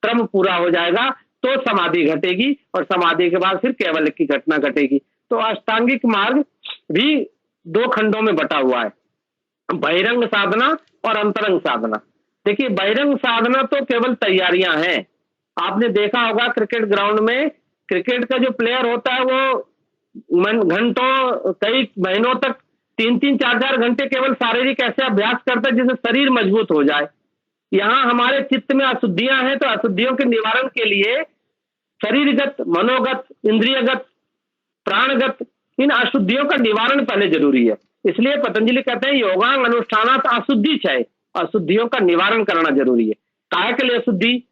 क्रम पूरा हो जाएगा तो समाधि घटेगी, और समाधि के बाद फिर केवल की घटना घटेगी। तो अष्टांगिक मार्ग भी 2 खंडों में बटा हुआ है, बहिरंग साधना और अंतरंग साधना। देखिए, बहिरंग साधना तो केवल तैयारियां हैं। आपने देखा होगा क्रिकेट ग्राउंड में क्रिकेट का जो प्लेयर होता है वो घंटों कई महीनों तक 3-3, 4-4 घंटे केवल शारीरिक ऐसे अभ्यास करता है जिससे शरीर मजबूत हो जाए। यहाँ हमारे चित्त में अशुद्धियां हैं, तो अशुद्धियों के निवारण के लिए शरीरगत, मनोगत, इंद्रियगत, प्राणगत इन अशुद्धियों का निवारण पहले जरूरी है। इसलिए पतंजलि कहते हैं योगांग अनुष्ठानात अशुद्धि क्षय, अशुद्धियों का निवारण करना जरूरी है। काहे के लिए अशुद्धि?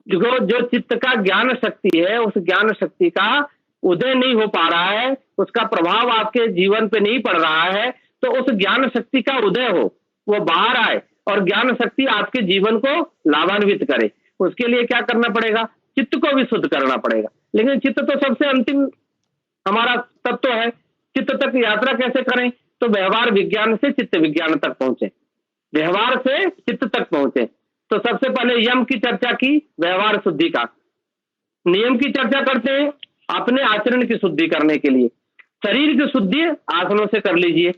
जो चित्त का ज्ञान शक्ति है, उस ज्ञान शक्ति का उदय नहीं हो पा रहा है, उसका प्रभाव आपके जीवन पे नहीं पड़ रहा है, तो उस ज्ञान शक्ति का उदय हो, वो बाहर आए और ज्ञान शक्ति आपके जीवन को लाभान्वित करे। उसके लिए क्या करना पड़ेगा? चित्त को भी शुद्ध करना पड़ेगा। लेकिन चित्त तो सबसे अंतिम हमारा तत्व है। चित्त तक यात्रा कैसे करें? तो व्यवहार विज्ञान से चित्त विज्ञान तक पहुंचे, व्यवहार से चित्त तक पहुंचे। तो सबसे पहले यम की चर्चा की, व्यवहार शुद्धि का। नियम की चर्चा करते हैं अपने आचरण की शुद्धि करने के लिए। शरीर की शुद्धि आसनों से कर लीजिए,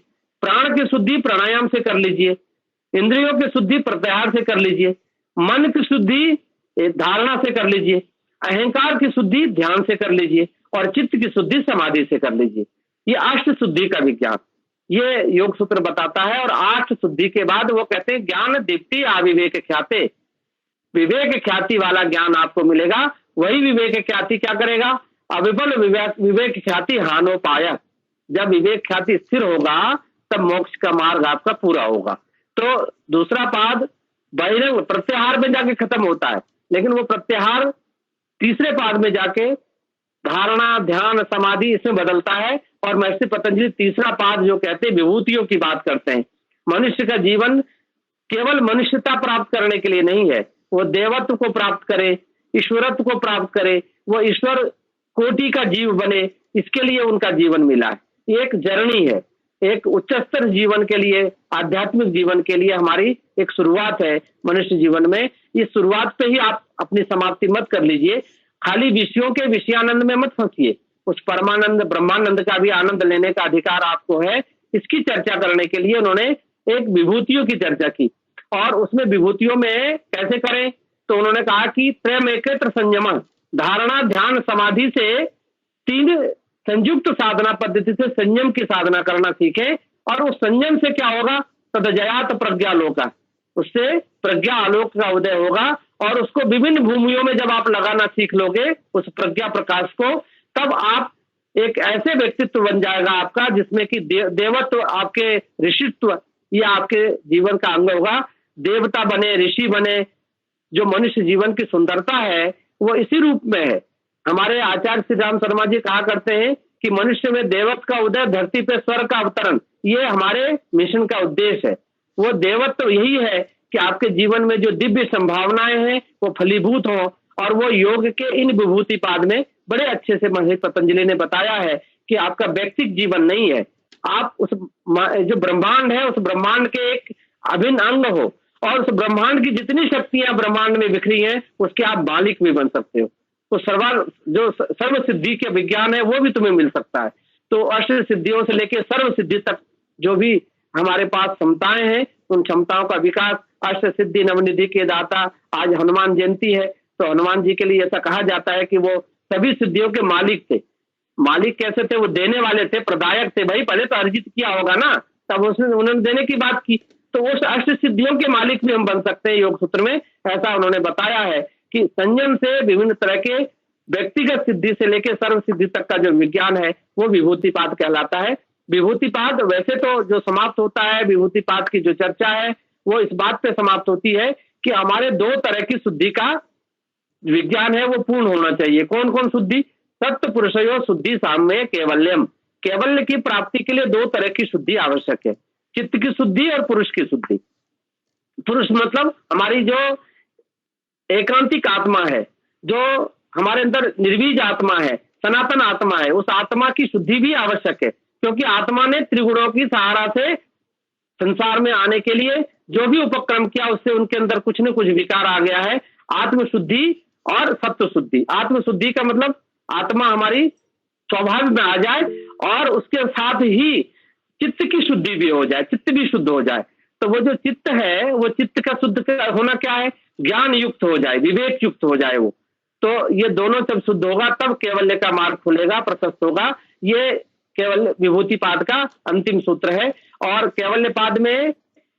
प्राण की शुद्धि प्राणायाम से कर लीजिए, इंद्रियों की शुद्धि प्रत्याहार से कर लीजिए, मन की शुद्धि धारणा से कर लीजिए, अहंकार की शुद्धि ध्यान से कर लीजिए, और चित्त की शुद्धि समाधि से कर लीजिए। ये 8 शुद्धि का विज्ञान ये योग सूत्र बताता है। और 8 शुद्धि के बाद वो कहते हैं ज्ञान दीप्ति अविवेक ख्याति, विवेक ख्याति वाला ज्ञान आपको मिलेगा। वही विवेक ख्याति क्या करेगा? अविबल विवेक ख्याति हानोपाय। जब विवेक ख्याति स्थिर होगा तब मोक्ष का मार्ग आपका पूरा होगा। तो दूसरा पाद बहिरंग प्रत्याहार में जाके खत्म होता है, लेकिन वो प्रत्याहार तीसरे पाद में जाके धारणा, ध्यान, समाधि इसमें बदलता है। और महर्षि पतंजलि तीसरा पाद जो कहते हैं विभूतियों की बात करते हैं। मनुष्य का जीवन केवल मनुष्यता प्राप्त करने के लिए नहीं है, वो देवत्व को प्राप्त करे, ईश्वरत्व को प्राप्त करे, वो ईश्वर कोटि का जीव बने, इसके लिए उनका जीवन मिला है। एक जर्नी है, एक उच्चस्तर जीवन के लिए, आध्यात्मिक जीवन के लिए हमारी एक शुरुआत है मनुष्य जीवन में। इस शुरुआत पे ही आप अपनी समाप्ति मत कर लीजिए। खाली विषयों के विषयानंद में मत फंसिए, उस परमानंद ब्रह्मानंद का भी आनंद लेने का अधिकार आपको है। इसकी चर्चा करने के लिए उन्होंने एक विभूतियों की चर्चा की, और उसमें विभूतियों में कैसे करें? तो उन्होंने कहा कि प्रेम एकत्र संयम, धारणा, ध्यान, समाधि से तीन संयुक्त साधना पद्धति से संयम की साधना करना सीखें, और उस संयम से क्या होगा, तदजयात प्रज्ञालोका, उससे प्रज्ञा आलोक का उदय होगा, और उसको विभिन्न भूमियों में जब आप लगाना सीख लोगे उस प्रज्ञा प्रकाश को, तब आप एक ऐसे व्यक्तित्व बन जाएगा आपका जिसमें कि देवत्व, आपके ऋषित्व, ये आपके जीवन का अंग होगा। देवता बने, ऋषि बने। जो मनुष्य जीवन की सुंदरता है वो इसी रूप में है। हमारे आचार्य श्री राम शर्मा जी कहा करते हैं कि मनुष्य में देवत्व का उदय, धरती पे स्वर्ग का अवतरण, ये हमारे मिशन का उद्देश्य है। वो देवत्व यही है कि आपके जीवन में जो दिव्य संभावनाएं हैं वो फलीभूत हो, और वो योग के इन विभूति पाद में बड़े अच्छे से महर्षि पतंजलि ने बताया है कि आपका व्यक्तिगत जीवन नहीं है, आप उस जो ब्रह्मांड है उस ब्रह्मांड के एक अभिन्न अंग हो, और उस ब्रह्मांड की जितनी शक्तियां ब्रह्मांड में बिखरी हैं उसके आप मालिक भी बन सकते हो। तो जो सर्व सिद्धि के विज्ञान है वो भी तुम्हें मिल सकता है। तो अष्ट सिद्धियों से लेकर सर्व सिद्धि तक जो भी हमारे पास क्षमताएं हैं, उन क्षमताओं का विकास, अष्ट सिद्धि नवनिधि के दाता। आज हनुमान जयंती है, तो हनुमान जी के लिए ऐसा कहा जाता है कि वो सभी सिद्धियों के मालिक थे। मालिक कैसे थे? वो देने वाले थे, प्रदायक थे। भाई पहले तो अर्जित किया होगा ना, तब उसने उन्होंने देने की बात की। तो उस अष्ट सिद्धियों के मालिक भी हम बन सकते हैं योग सूत्र में। ऐसा उन्होंने बताया है कि संयम से विभिन्न तरह के व्यक्तिगत सिद्धि से लेकर सर्व सिद्धि तक का जो विज्ञान है वो विभूतिपाद कहलाता है। विभूतिपाद वैसे तो जो समाप्त होता है, विभूतिपाद की जो चर्चा है वो इस बात पे समाप्त होती है कि हमारे दो तरह की शुद्धि का विज्ञान है वो पूर्ण होना चाहिए। कौन कौन शुद्धि? सत्य पुरुषयो शुद्धि साम्य कैवल्यम। कैवल्य की प्राप्ति के लिए दो तरह की शुद्धि आवश्यक है, चित्त की शुद्धि और पुरुष की शुद्धि। पुरुष मतलब हमारी जो एकांतिक आत्मा है, जो हमारे अंदर निर्बीज आत्मा है, सनातन आत्मा है, उस आत्मा की शुद्धि भी आवश्यक है, क्योंकि आत्मा ने त्रिगुणों की सहारा से संसार में आने के लिए जो भी उपक्रम किया उससे उनके अंदर कुछ न कुछ विकार आ गया है। आत्मशुद्धि और सत्व शुद्धि। आत्मशुद्धि का मतलब आत्मा हमारी स्वभाव में आ जाए और उसके साथ ही चित्त की शुद्धि भी हो जाए, चित्त भी शुद्ध हो जाए। तो वो जो चित्त है वो चित्त का शुद्ध होना क्या है? ज्ञान युक्त हो जाए, विवेक युक्त हो जाए वो। तो ये दोनों जब शुद्ध होगा तब कैवल्य का मार्ग खुलेगा, प्रशस्त होगा। ये केवल विभूतिपाद का अंतिम सूत्र है। और कैवल्यपाद में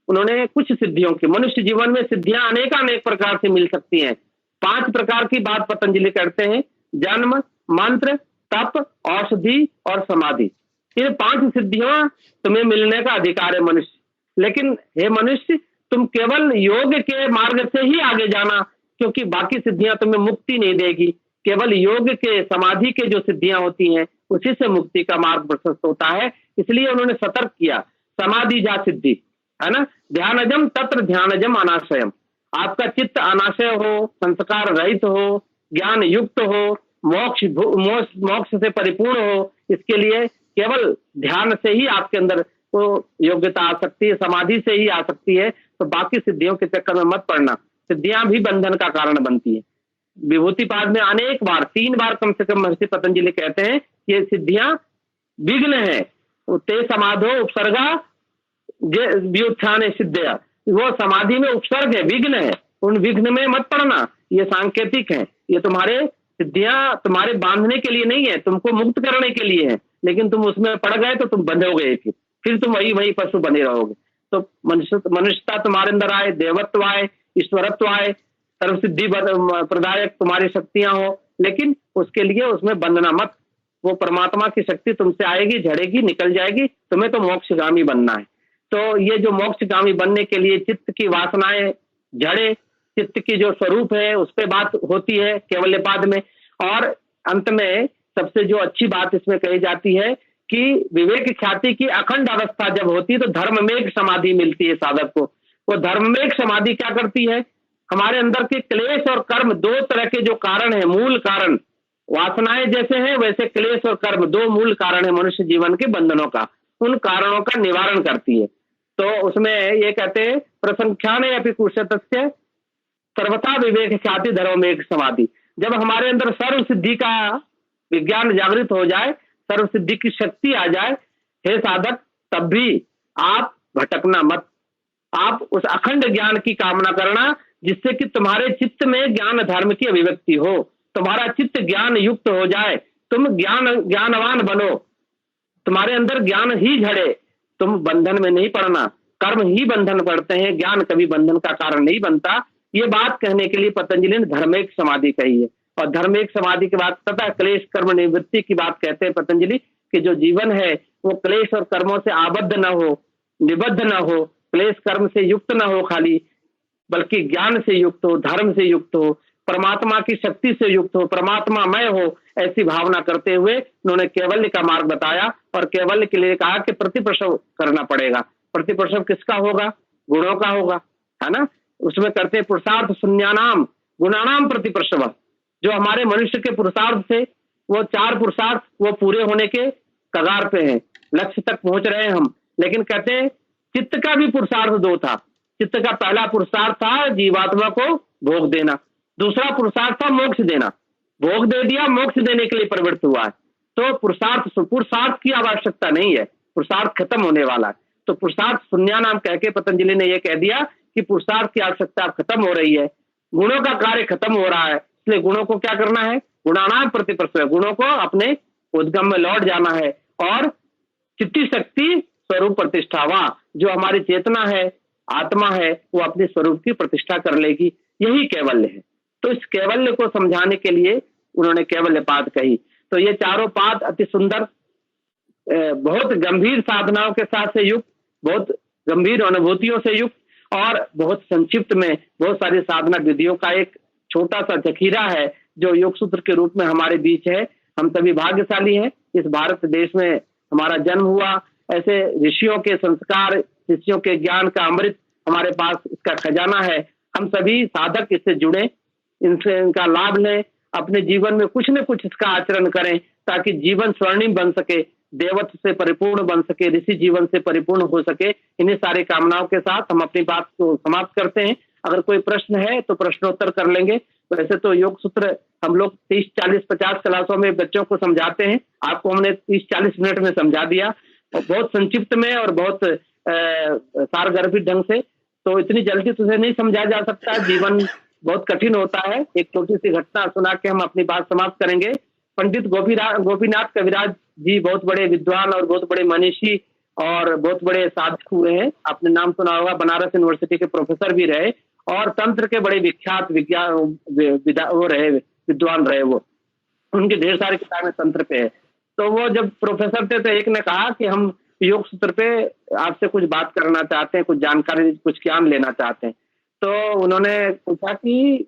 उन्होंने कुछ सिद्धियों की, मनुष्य जीवन में सिद्धियां अनेक प्रकार से मिल सकती हैं। 5 प्रकार की बात पतंजलि करते हैं: जन्म, मंत्र, तप, औषधि और समाधि। ये 5 सिद्धियां तुम्हें मिलने का अधिकार है मनुष्य। लेकिन हे मनुष्य, तुम केवल योग के मार्ग से ही आगे जाना, क्योंकि बाकी सिद्धियां तुम्हें मुक्ति नहीं देगी। केवल योग के, समाधि के जो सिद्धियां होती हैं उसी से मुक्ति का मार्ग प्रशस्त होता है। इसलिए उन्होंने सतर्क किया, समाधि जा सिद्धि, है ना। ध्यानजम तत्र ध्यानजम अनाशयम। आपका चित्त अनाशय हो, संस्कार रहित हो, ज्ञान युक्त हो, मोक्ष से परिपूर्ण हो, इसके लिए केवल ध्यान से ही आपके अंदर वो योग्यता आ सकती है, समाधि से ही आ सकती है। तो बाकी सिद्धियों के चक्कर में मत पड़ना, सिद्धियां भी बंधन का कारण बनती है। विभूतिपाद में अनेक बार, 3 बार कम से कम महर्षि पतंजलि कहते हैं ये सिद्धियां विघ्न है। ते समाधो उपसर्गा व्युत्थान सिद्धया, वो समाधि में उपसर्ग है, विघ्न है। उन विघ्न में मत पड़ना, ये सांकेतिक है। ये तुम्हारे सिद्धियां तुम्हारे बांधने के लिए नहीं है, तुमको मुक्त करने के लिए है। लेकिन तुम उसमें पड़ गए तो तुम बंधोगे, फिर तुम वही पशु बने रहोगे। तो मनुष्यता तुम्हारे अंदर आए, देवत्व आए, ईश्वरत्व आए, सर्वसिद्धि प्रदायक तुम्हारी शक्तियां हो, लेकिन उसके लिए उसमें बंधना मत। वो परमात्मा की शक्ति तुमसे आएगी, झड़ेगी, निकल जाएगी। तुम्हें तो मोक्षगामी बनना है। तो ये जो मोक्षगामी बनने के लिए चित्त की वासनाएं झड़े, चित्त की जो स्वरूप है उस पर बात होती है कैवल्यपाद में। और अंत में सबसे जो अच्छी बात इसमें कही जाती है कि विवेक ख्याति की अखंड अवस्था जब होती है तो धर्ममेघ समाधि मिलती है साधक को। वो धर्ममेघ समाधि क्या करती है? हमारे अंदर के क्लेश और कर्म, 2 तरह के जो कारण है, मूल कारण, वासनाएं जैसे हैं वैसे क्लेश और कर्म 2 मूल कारण है मनुष्य जीवन के बंधनों का। उन कारणों का निवारण करती है। तो उसमें ये कहते हैं प्रसंख्यान अपि कुशतस्य सर्वथा विवेक ख्याति धर्ममेघ समाधि। जब हमारे अंदर सर्व सिद्धि का विज्ञान जागृत हो जाए, सर्व सिद्धि की शक्ति आ जाए, हे साधक, तब भी आप भटकना मत। आप उस अखंड ज्ञान की कामना करना जिससे कि तुम्हारे चित्त में ज्ञान धर्म की अभिव्यक्ति हो, तुम्हारा चित्त ज्ञान युक्त हो जाए। तुम ज्ञानवान बनो, तुम्हारे अंदर ज्ञान ही झड़े, तुम बंधन में नहीं पड़ना। कर्म ही बंधन पड़ते हैं, ज्ञान कभी बंधन का कारण नहीं बनता। ये बात कहने के लिए पतंजलि ने धर्मेक समाधि कही है। और धर्मेक समाधि के बाद तथा क्लेश कर्म निवृत्ति की बात कहते हैं पतंजलि कि जो जीवन है वो क्लेश और कर्मों से आबद्ध न हो, निबद्ध न हो, क्लेश कर्म से युक्त न हो खाली, बल्कि ज्ञान से युक्त हो, धर्म से युक्त हो, परमात्मा की शक्ति से युक्त हो, परमात्मामय हो, ऐसी भावना करते हुए उन्होंने कैवल्य का मार्ग बताया। और कैवल्य के लिए कहा कि प्रतिप्रसव करना पड़ेगा। प्रतिप्रसव किसका होगा? गुणों का होगा, है ना। उसमें करते पुरुषार्थ शून्यानाम गुणानाम प्रतिप्रसव, जो हमारे मनुष्य के पुरुषार्थ से वो 4 पुरुषार्थ वो पूरे होने के कगार पे हैं, लक्ष्य तक पहुंच रहे हैं हम। लेकिन कहते हैं चित्त का भी पुरुषार्थ 2 था। चित्त का पहला पुरुषार्थ था जीवात्मा को भोग देना, दूसरा पुरुषार्थ था मोक्ष देना। भोग दे दिया, मोक्ष देने के लिए प्रवृत्त हुआ है। तो पुरुषार्थ की आवश्यकता नहीं है, पुरुषार्थ खत्म होने वाला है। तो पुरुषार्थ शून्य नाम कह के पतंजलि ने यह कह दिया कि पुरुषार्थ की आवश्यकता खत्म हो रही है, गुणों का कार्य खत्म हो रहा है। इसलिए गुणों को क्या करना है? गुणानाम प्रतिप्रसव, गुणों को अपने उद्गम में लौट जाना है। और चित्ती शक्ति स्वरूप प्रतिष्ठा, वहां जो हमारी चेतना है, आत्मा है, वो अपने स्वरूप की प्रतिष्ठा कर लेगी। यही कैवल्य है। तो इस कैवल्य को समझाने के लिए उन्होंने कैवल्य पाद कही। तो ये चारों पाद अति सुंदर, बहुत गंभीर साधनाओं के साथ से युक्त, बहुत गंभीर अनुभूतियों से युक्त और बहुत संक्षिप्त में बहुत सारी साधना विधियों का एक छोटा सा जखीरा है जो योग सूत्र के रूप में हमारे बीच है। हम सभी भाग्यशाली हैं, इस भारत देश में हमारा जन्म हुआ। ऐसे ऋषियों के संस्कार, ऋषियों के ज्ञान का अमृत हमारे पास, इसका खजाना है। हम सभी साधक इससे जुड़े, इनसे इनका लाभ लें, अपने जीवन में कुछ न कुछ इसका आचरण करें ताकि जीवन स्वर्णिम बन सके, देवत्व से परिपूर्ण बन सके, ऋषि जीवन से परिपूर्ण हो सके। इन्हीं सारी कामनाओं के साथ हम अपनी बात को समाप्त करते हैं। अगर कोई प्रश्न है तो प्रश्नोत्तर कर लेंगे। वैसे तो योग सूत्र हम लोग 30, 40, 50 क्लासों में बच्चों को समझाते हैं, आपको हमने 30-40 मिनट में समझा दिया, और बहुत संक्षिप्त में और बहुत सारगर्भित ढंग से। तो इतनी जल्दी तुझे नहीं समझा जा सकता, जीवन बहुत कठिन होता है। एक छोटी सी घटना सुना के हम अपनी बात समाप्त करेंगे। पंडित गोपीनाथ कविराज जी बहुत बड़े विद्वान और बहुत बड़े मनीषी और बहुत बड़े साधक हुए हैं। आपने नाम सुना होगा, बनारस यूनिवर्सिटी के प्रोफेसर भी रहे और तंत्र के बड़े विख्यात विद्वान रहे। वो उनकी ढेर सारी किताबें तंत्र पे है। तो वो जब प्रोफेसर थे तो एक ने कहा कि हम योग सूत्र पे आपसे कुछ बात करना चाहते हैं, कुछ जानकारी, कुछ ज्ञान लेना चाहते हैं। तो उन्होंने पूछा कि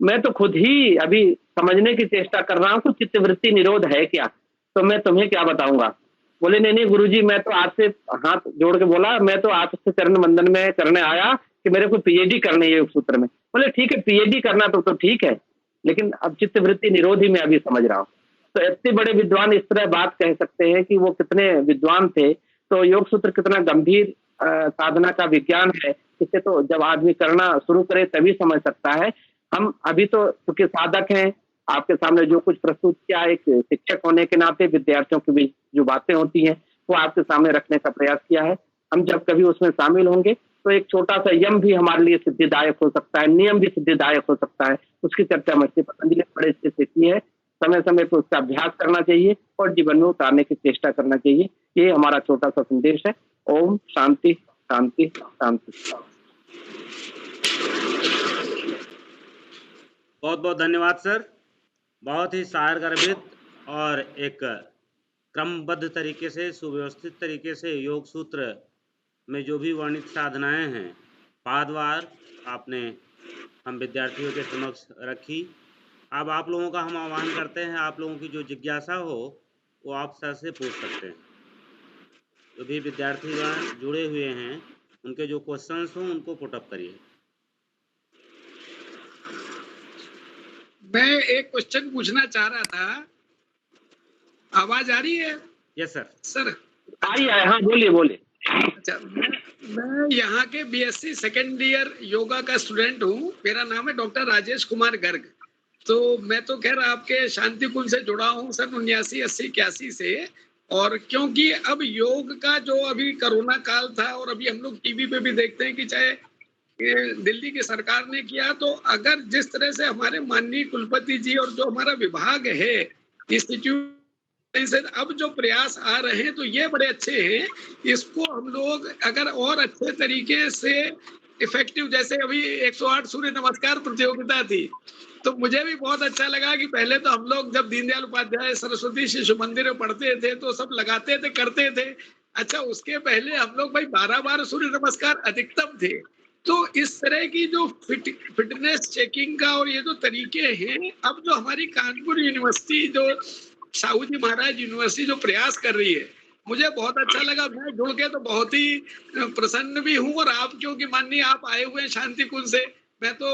मैं तो खुद ही अभी समझने की चेष्टा कर रहा हूँ कि चित्तवृत्ति निरोध है क्या, तो मैं तुम्हें क्या बताऊंगा। बोले नहीं गुरुजी, मैं तो आपसे हाथ जोड़ के बोला, मैं तो आपसे चरण वंदन में करने आया कि मेरे को पीएचडी करनी है योग सूत्र में। बोले ठीक है, पीएचडी करना तो ठीक है, लेकिन अब चित्तवृत्ति निरोध ही मैं अभी समझ रहा हूँ। तो इतने बड़े विद्वान इस तरह बात कह सकते हैं कि वो कितने विद्वान थे। तो योग सूत्र कितना गंभीर साधना का विज्ञान है, इसे तो जब आदमी करना शुरू करे तभी समझ सकता है। हम अभी तो क्योंकि साधक हैं, आपके सामने जो कुछ प्रस्तुत किया, एक शिक्षक होने के नाते विद्यार्थियों के बीच जो बातें होती हैं वो आपके सामने रखने का प्रयास किया है। हम जब कभी उसमें शामिल होंगे तो एक छोटा सा यम भी हमारे लिए सिद्धिदायक हो सकता है, नियम भी सिद्धिदायक हो सकता है। उसकी चर्चा मस्ती पतंजलि बड़े से की है। समय समय पर उसका अभ्यास करना चाहिए और जीवन में उतारने की चेष्टा करना चाहिए। ये हमारा छोटा सा संदेश है। ओम शांति शांति शांति। बहुत बहुत धन्यवाद सर। बहुत ही सारगर्भित और एक क्रमबद्ध तरीके से, सुव्यवस्थित तरीके से योग सूत्र में जो भी वर्णित साधनाएं हैं पादवार आपने हम विद्यार्थियों के समक्ष रखी। अब आप लोगों का हम आह्वान करते हैं, आप लोगों की जो जिज्ञासा हो वो आप सर से पूछ सकते हैं। जो भी विद्यार्थीगण जुड़े हुए हैं उनके जो क्वेश्चंस हों उनको पुटअप करिए। मैं एक क्वेश्चन पूछना चाह रहा था, आवाज आ रही है? Yes sir. सर आइए, हाँ बोलिए बोलिए। अच्छा, मैं यहाँ के बीएससी सेकेंड ईयर योगा का स्टूडेंट हूँ। मेरा नाम है डॉक्टर राजेश कुमार गर्ग। तो मैं तो खैर आपके शांति कुल से जुड़ा हूँ सन 79, 80, 81 से। और क्योंकि अब योग का जो अभी कोरोना काल था और अभी हम लोग टीवी पे भी देखते हैं कि चाहे दिल्ली की सरकार ने किया, तो अगर जिस तरह से हमारे माननीय कुलपति जी और जो हमारा विभाग है इंस्टीट्यूट से अब जो प्रयास आ रहे हैं तो ये बड़े अच्छे हैं। इसको हम लोग अगर और अच्छे तरीके से इफेक्टिव, जैसे अभी 108 सूर्य नमस्कार प्रतियोगिता थी, तो मुझे भी बहुत अच्छा लगा कि पहले तो हम लोग जब दीनदयाल उपाध्याय सरस्वती शिशु मंदिर में पढ़ते थे तो सब लगाते थे, करते थे। अच्छा, उसके पहले हम लोग भाई 12 सूर्य नमस्कार अधिकतम थे। तो इस तरह की जो फिटनेस चेकिंग का और ये जो तरीके हैं, अब जो हमारी कानपुर यूनिवर्सिटी, जो साहू जी महाराज यूनिवर्सिटी जो प्रयास कर रही है, मुझे बहुत अच्छा लगा। मैं जुड़ के तो बहुत ही प्रसन्न भी हूँ। और आप क्योंकि माननीय आप आए हुए हैं शांति कुंज से, मैं तो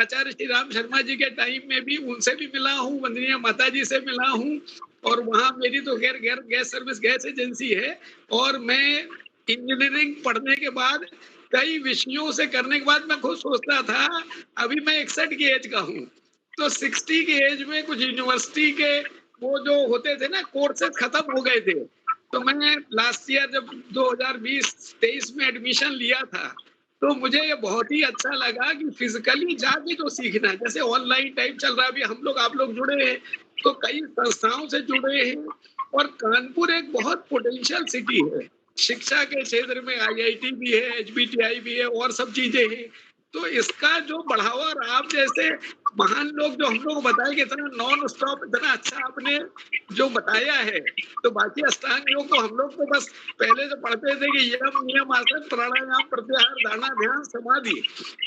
आचार्य श्री राम शर्मा जी के टाइम में भी उनसे भी मिला हूँ, वंदनीय माता जी से मिला हूँ। और वहाँ मेरी तो गैस सर्विस गैस एजेंसी है। और मैं इंजीनियरिंग पढ़ने के बाद कई विषयों से करने के बाद मैं खुद सोचता था, अभी मैं 61 की एज का हूँ, तो 60 की एज में कुछ यूनिवर्सिटी के वो जो होते थे ना कोर्सेज खत्म हो गए थे। तो मैंने लास्ट ईयर जब 2020-23 में एडमिशन लिया था, तो मुझे ये बहुत ही अच्छा लगा कि फिजिकली जाके जो सीखना है, जैसे ऑनलाइन टाइप चल रहा है, अभी हम लोग आप लोग जुड़े हैं तो कई संस्थाओं से जुड़े हैं। और कानपुर एक बहुत पोटेंशियल सिटी है, शिक्षा के क्षेत्र में IIT भी है, HBTI भी है और सब चीजें हैं। तो इसका जो बढ़ावा, और आप जैसे महान लोग जो हम लोग बताए कि इतना नॉन स्टॉप, इतना अच्छा आपने जो बताया है, तो बाकी अष्टांग योग तो हम लोग तो बस पहले जो पढ़ते थे कि यम नियम आसन प्राणायाम प्रत्याहार धारणा ध्यान समाधि,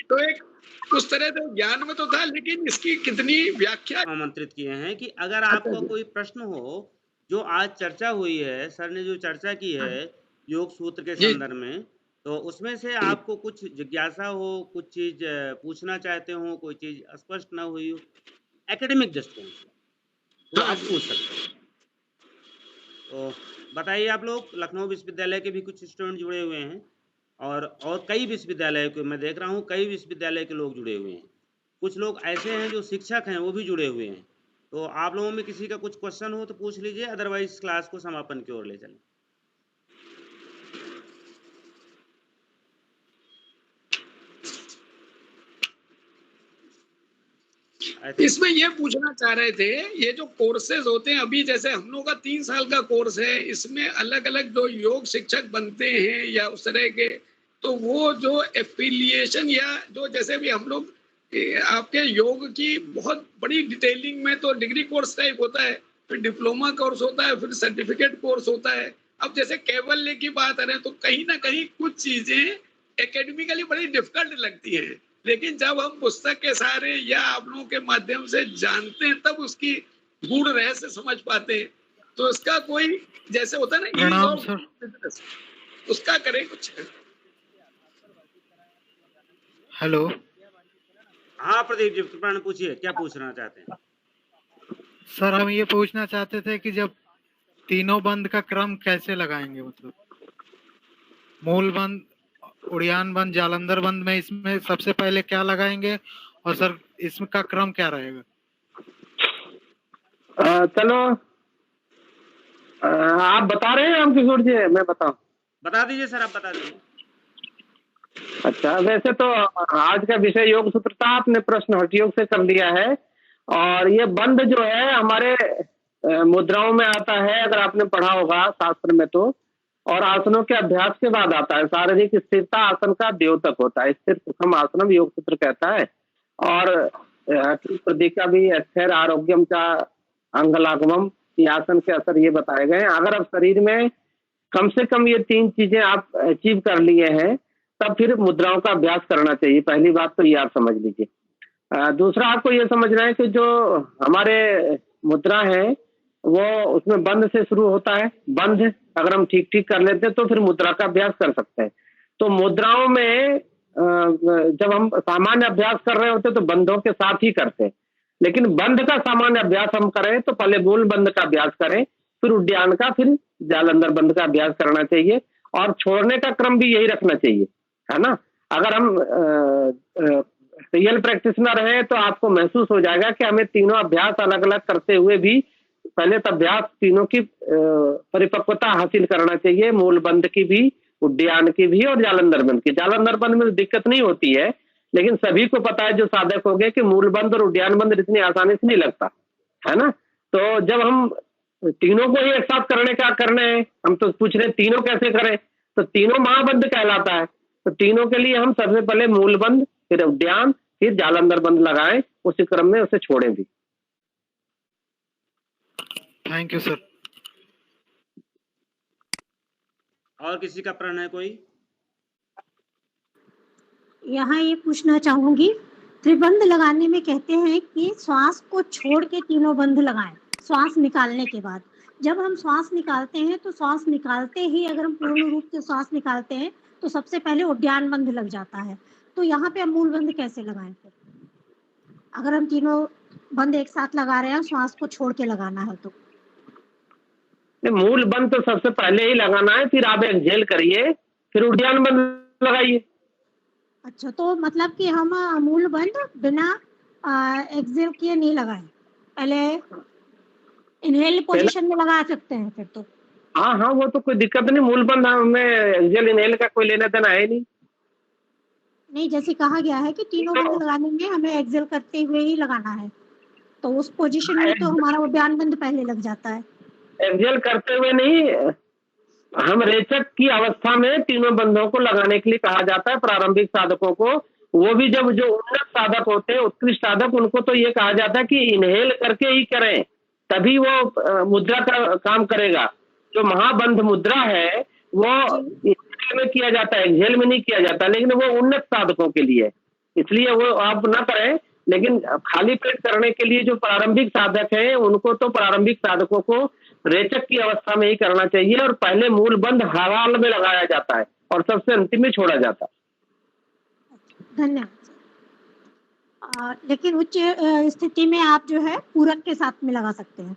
तो एक उस तरह से ज्ञान में तो था, लेकिन इसकी कितनी व्याख्या आमंत्रित किए हैं कि अगर आपको कोई प्रश्न हो, जो आज चर्चा हुई है, सर ने जो चर्चा की है योग सूत्र के संदर्भ में, तो उसमें से आपको कुछ जिज्ञासा हो, कुछ चीज पूछना चाहते हो, कोई चीज स्पष्ट ना हुई हो एकेडमिक दृष्टिकोण से, तो आप पूछ सकते हैं। तो बताइए, आप लोग लखनऊ विश्वविद्यालय के भी कुछ स्टूडेंट जुड़े हुए हैं और कई विश्वविद्यालय के मैं देख रहा हूँ, कई विश्वविद्यालय के लोग जुड़े हुए हैं। कुछ लोग ऐसे हैं जो शिक्षक हैं, वो भी जुड़े हुए हैं। तो आप लोगों में किसी का कुछ क्वेश्चन हो तो पूछ लीजिए, अदरवाइज क्लास को समापन की ओर ले चलें। इसमें ये पूछना चाह रहे थे, ये जो कोर्सेज होते हैं अभी, जैसे हम लोग का 3 साल का कोर्स है, इसमें अलग अलग जो योग शिक्षक बनते हैं या उस तरह के, तो वो जो एफिलिएशन या जो जैसे भी हम लोग आपके योग की बहुत बड़ी डिटेलिंग में तो डिग्री कोर्स टाइप होता है, फिर डिप्लोमा कोर्स होता है, फिर सर्टिफिकेट कोर्स होता है। अब जैसे कैवल्य की बात करें तो कहीं ना कहीं कुछ चीजें एकेडमिकली बड़ी डिफिकल्ट लगती हैं, लेकिन जब हम पुस्तक के सहारे या आप लोगों के माध्यम से जानते हैं तब उसकी गूढ़ रहस्य समझ पाते हैं। तो इसका कोई जैसे होता है ना, उसका करें कुछ। हेलो, हाँ प्रदीप जी, कृपया पूछिए, क्या पूछना चाहते हैं? सर हम ये पूछना चाहते थे कि जब तीनों बंद का क्रम कैसे लगाएंगे, मतलब मूल बंद, उड़ियान बंद, जालंधर बंद में इसमें सबसे पहले क्या लगाएंगे और सर इसका क्रम क्या रहेगा? चलो आप बता रहे हैं, हम किशोर जी मैं बताऊं? बता दीजिए सर, आप बता दीजिए। अच्छा, वैसे तो आज का विषय योग सूत्र था, आपने प्रश्न हठ योग से कर लिया है। और ये बंद जो है हमारे मुद्राओं में आता है, अगर आपने पढ़ा होगा शास्त्र में तो, और आसनों के अभ्यास के बाद आता है। शारीरिक स्थिरता आसन का द्योतक होता है, स्थिर सुखम आसनम योग सूत्र कहता है। और प्रदिका भी स्थिर आरोग्यम का अंगलागमम, आसन के असर ये बताए गए हैं। अगर आप शरीर में कम से कम ये 3 चीजें आप अचीव कर लिए हैं, तब फिर मुद्राओं का अभ्यास करना चाहिए। पहली बात तो ये आप समझ लीजिए। दूसरा आपको ये समझना है कि जो हमारे मुद्रा है वो उसमें बंद से शुरू होता है। बंद अगर हम ठीक ठीक कर लेते हैं तो फिर मुद्रा का अभ्यास कर सकते हैं। तो मुद्राओं में जब हम सामान्य अभ्यास कर रहे होते तो बंधों के साथ ही करते हैं, लेकिन बंद का सामान्य अभ्यास हम करें तो पहले मूल बंद का अभ्यास करें, फिर उड्डयन का, फिर जालंधर बंद का अभ्यास करना चाहिए। और छोड़ने का क्रम भी यही रखना चाहिए, है ना। अगर हम रियल प्रैक्टिशनर हैं तो आपको महसूस हो जाएगा कि हमें तीनों अभ्यास अलग अलग करते हुए भी पहले तो अभ्यास तीनों की परिपक्वता हासिल करना चाहिए, मूल बंद की भी, उड्डयन की भी और जालंधर बंद की। जालंधर बंद में दिक्कत नहीं होती है, लेकिन सभी को पता है जो साधक हो गए कि मूल बंद और उड्डयन बंद इतनी आसानी से नहीं लगता, है ना। तो जब हम तीनों को ही एक साथ करने हैं, हम तो पूछ रहे हैं तीनों कैसे करें, तो तीनों महाबंध कहलाता है। तो तीनों के लिए हम सबसे पहले मूल बंध, फिर उद्यान, फिर जालंधर बंध लगाएं, उसी क्रम में उसे छोड़ें भी। Thank you sir. और किसी का प्रश्न है कोई? यहाँ ये पूछना चाहूंगी, त्रिबंध लगाने में कहते हैं कि श्वास को छोड़ के तीनों बंध लगाएं श्वास निकालने के बाद। जब हम श्वास निकालते हैं तो श्वास निकालते ही अगर हम पूर्ण रूप से श्वास निकालते हैं तो सबसे पहले उद्यान बंध लग जाता है। तो यहाँ पे हम मूल बंध कैसे लगाएं फिर, अगर हम तीनों बंध एक साथ लगा रहे हैं, श्वास को छोड़ के लगाना है तो? मूल बंध तो सबसे पहले ही लगाना है, फिर आप एक्सहेल करिए, फिर उद्यान बंध लगाइए। अच्छा, तो मतलब कि हम मूल बंध बिना एक्सहेल किए नहीं लगाएं, पहले इनहेल पोजीशन में लगा सकते हैं फिर तो? हाँ, वो तो कोई दिक्कत नहीं, मूल बंध हमें एक्सहेल इनहेल का कोई लेना देना है नहीं। जैसे कहा गया है कि तीनों बंध लगाने में हमें एक्सहेल करते हुए ही लगाना है, तो उस पोजीशन में तो हमारा उद्यान बंध पहले लग जाता है। एक्सहेल करते हुए नहीं, हम रेचक की अवस्था में तीनों बंधों को लगाने के लिए कहा जाता है प्रारंभिक साधकों को। वो भी जब जो उन्नत साधक होते हैं, उत्कृष्ट साधक, उनको तो ये कहा जाता है कि इनहेल करके ही करें, तभी वो मुद्रा का काम करेगा। जो महाबंध मुद्रा है वो इनहेल में किया जाता है, एक्सहेल में नहीं किया जाता, लेकिन वो उन्नत साधकों के लिए, इसलिए वो आप ना करें। लेकिन खाली पेट करने के लिए जो प्रारंभिक साधक हैं, उनको तो प्रारंभिक साधकों को रेचक की अवस्था में ही करना चाहिए, और पहले मूल बंध हवाल में लगाया जाता है और सबसे अंतिम में छोड़ा जाता है। धन्यवाद। लेकिन उच्च स्थिति में आप जो है पूरक के साथ में लगा सकते हैं।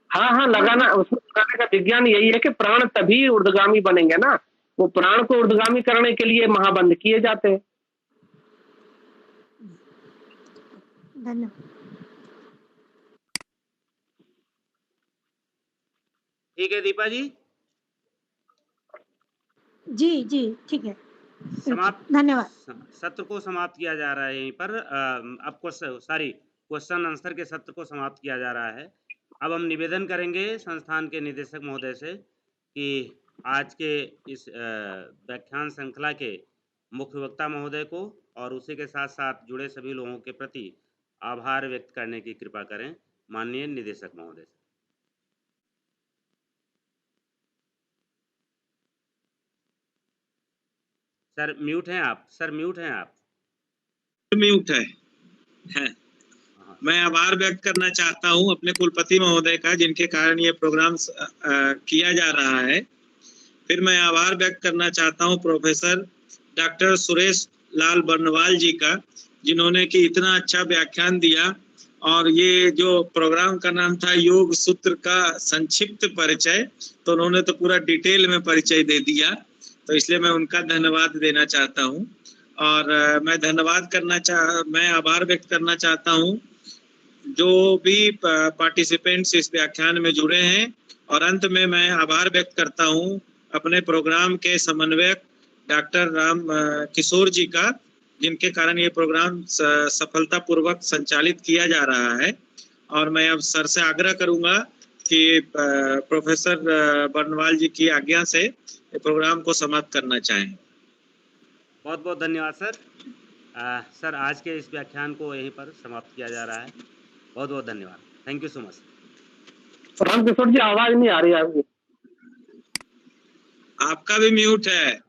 हाँ, लगाना, उसमें लगाने का विज्ञान यही है कि प्राण तभी ऊर्ध्वगामी बनेंगे ना, वो प्राण को ऊर्ध्वगामी करने के लिए महाबंध किए जाते हैं। धन्यवाद। ठीक है दीपा जी? जी ठीक है, समाप्त। धन्यवाद। सत्र को समाप्त किया जा रहा है यहीं पर। अब क्वेश्चन आंसर के सत्र को समाप्त किया जा रहा है। अब हम निवेदन करेंगे संस्थान के निदेशक महोदय से कि आज के इस व्याख्यान श्रृंखला के मुख्य वक्ता महोदय को और उसी के साथ साथ जुड़े सभी लोगों के प्रति आभार व्यक्त करने की कृपा करें। माननीय निदेशक महोदय। सर म्यूट हैं आप, सर म्यूट हैं आप। म्यूट है। मैं आभार व्यक्त करना चाहता हूं अपने कुलपति महोदय का, जिनके कारण ये प्रोग्राम किया जा रहा है। फिर मैं आभार व्यक्त करना चाहता हूं प्रोफेसर डॉक्टर सुरेश लाल बर्नवाल जी का, जिन्होंने कि इतना अच्छा व्याख्यान दिया। और ये जो प्रोग्राम का नाम था योग सूत्र का संक्षिप्त परिचय, तो उन्होंने तो पूरा डिटेल में परिचय दे दिया, तो इसलिए मैं उनका धन्यवाद देना चाहता हूं। और मैं आभार व्यक्त करना चाहता हूं जो भी पार्टिसिपेंट्स इस व्याख्यान में जुड़े हैं। और अंत में मैं आभार व्यक्त करता हूं अपने प्रोग्राम के समन्वयक डॉक्टर राम किशोर जी का, जिनके कारण ये प्रोग्राम सफलतापूर्वक संचालित किया जा रहा है। और मैं अब सर से आग्रह करूंगा कि प्रोफेसर बर्नवाल जी की आज्ञा से प्रोग्राम को समाप्त करना चाहें। बहुत बहुत धन्यवाद सर। सर आज के इस व्याख्यान को यहीं पर समाप्त किया जा रहा है। बहुत बहुत धन्यवाद। Thank you so much. Ram Kishor ji, आवाज नहीं आ रही आपकी। आपका भी म्यूट है।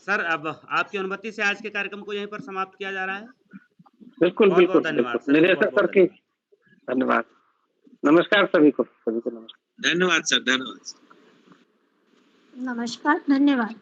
सर अब आपकी अनुमति से आज के कार्यक्रम को यहीं पर समाप्त किया जा रहा है। बिल्कुल बहुत बिल्कुल धन्यवाद बिल्कुल। निदेशक सर की धन्यवाद। नमस्कार सभी को नमस्कार। धन्यवाद सर, धन्यवाद। नमस्कार, धन्यवाद।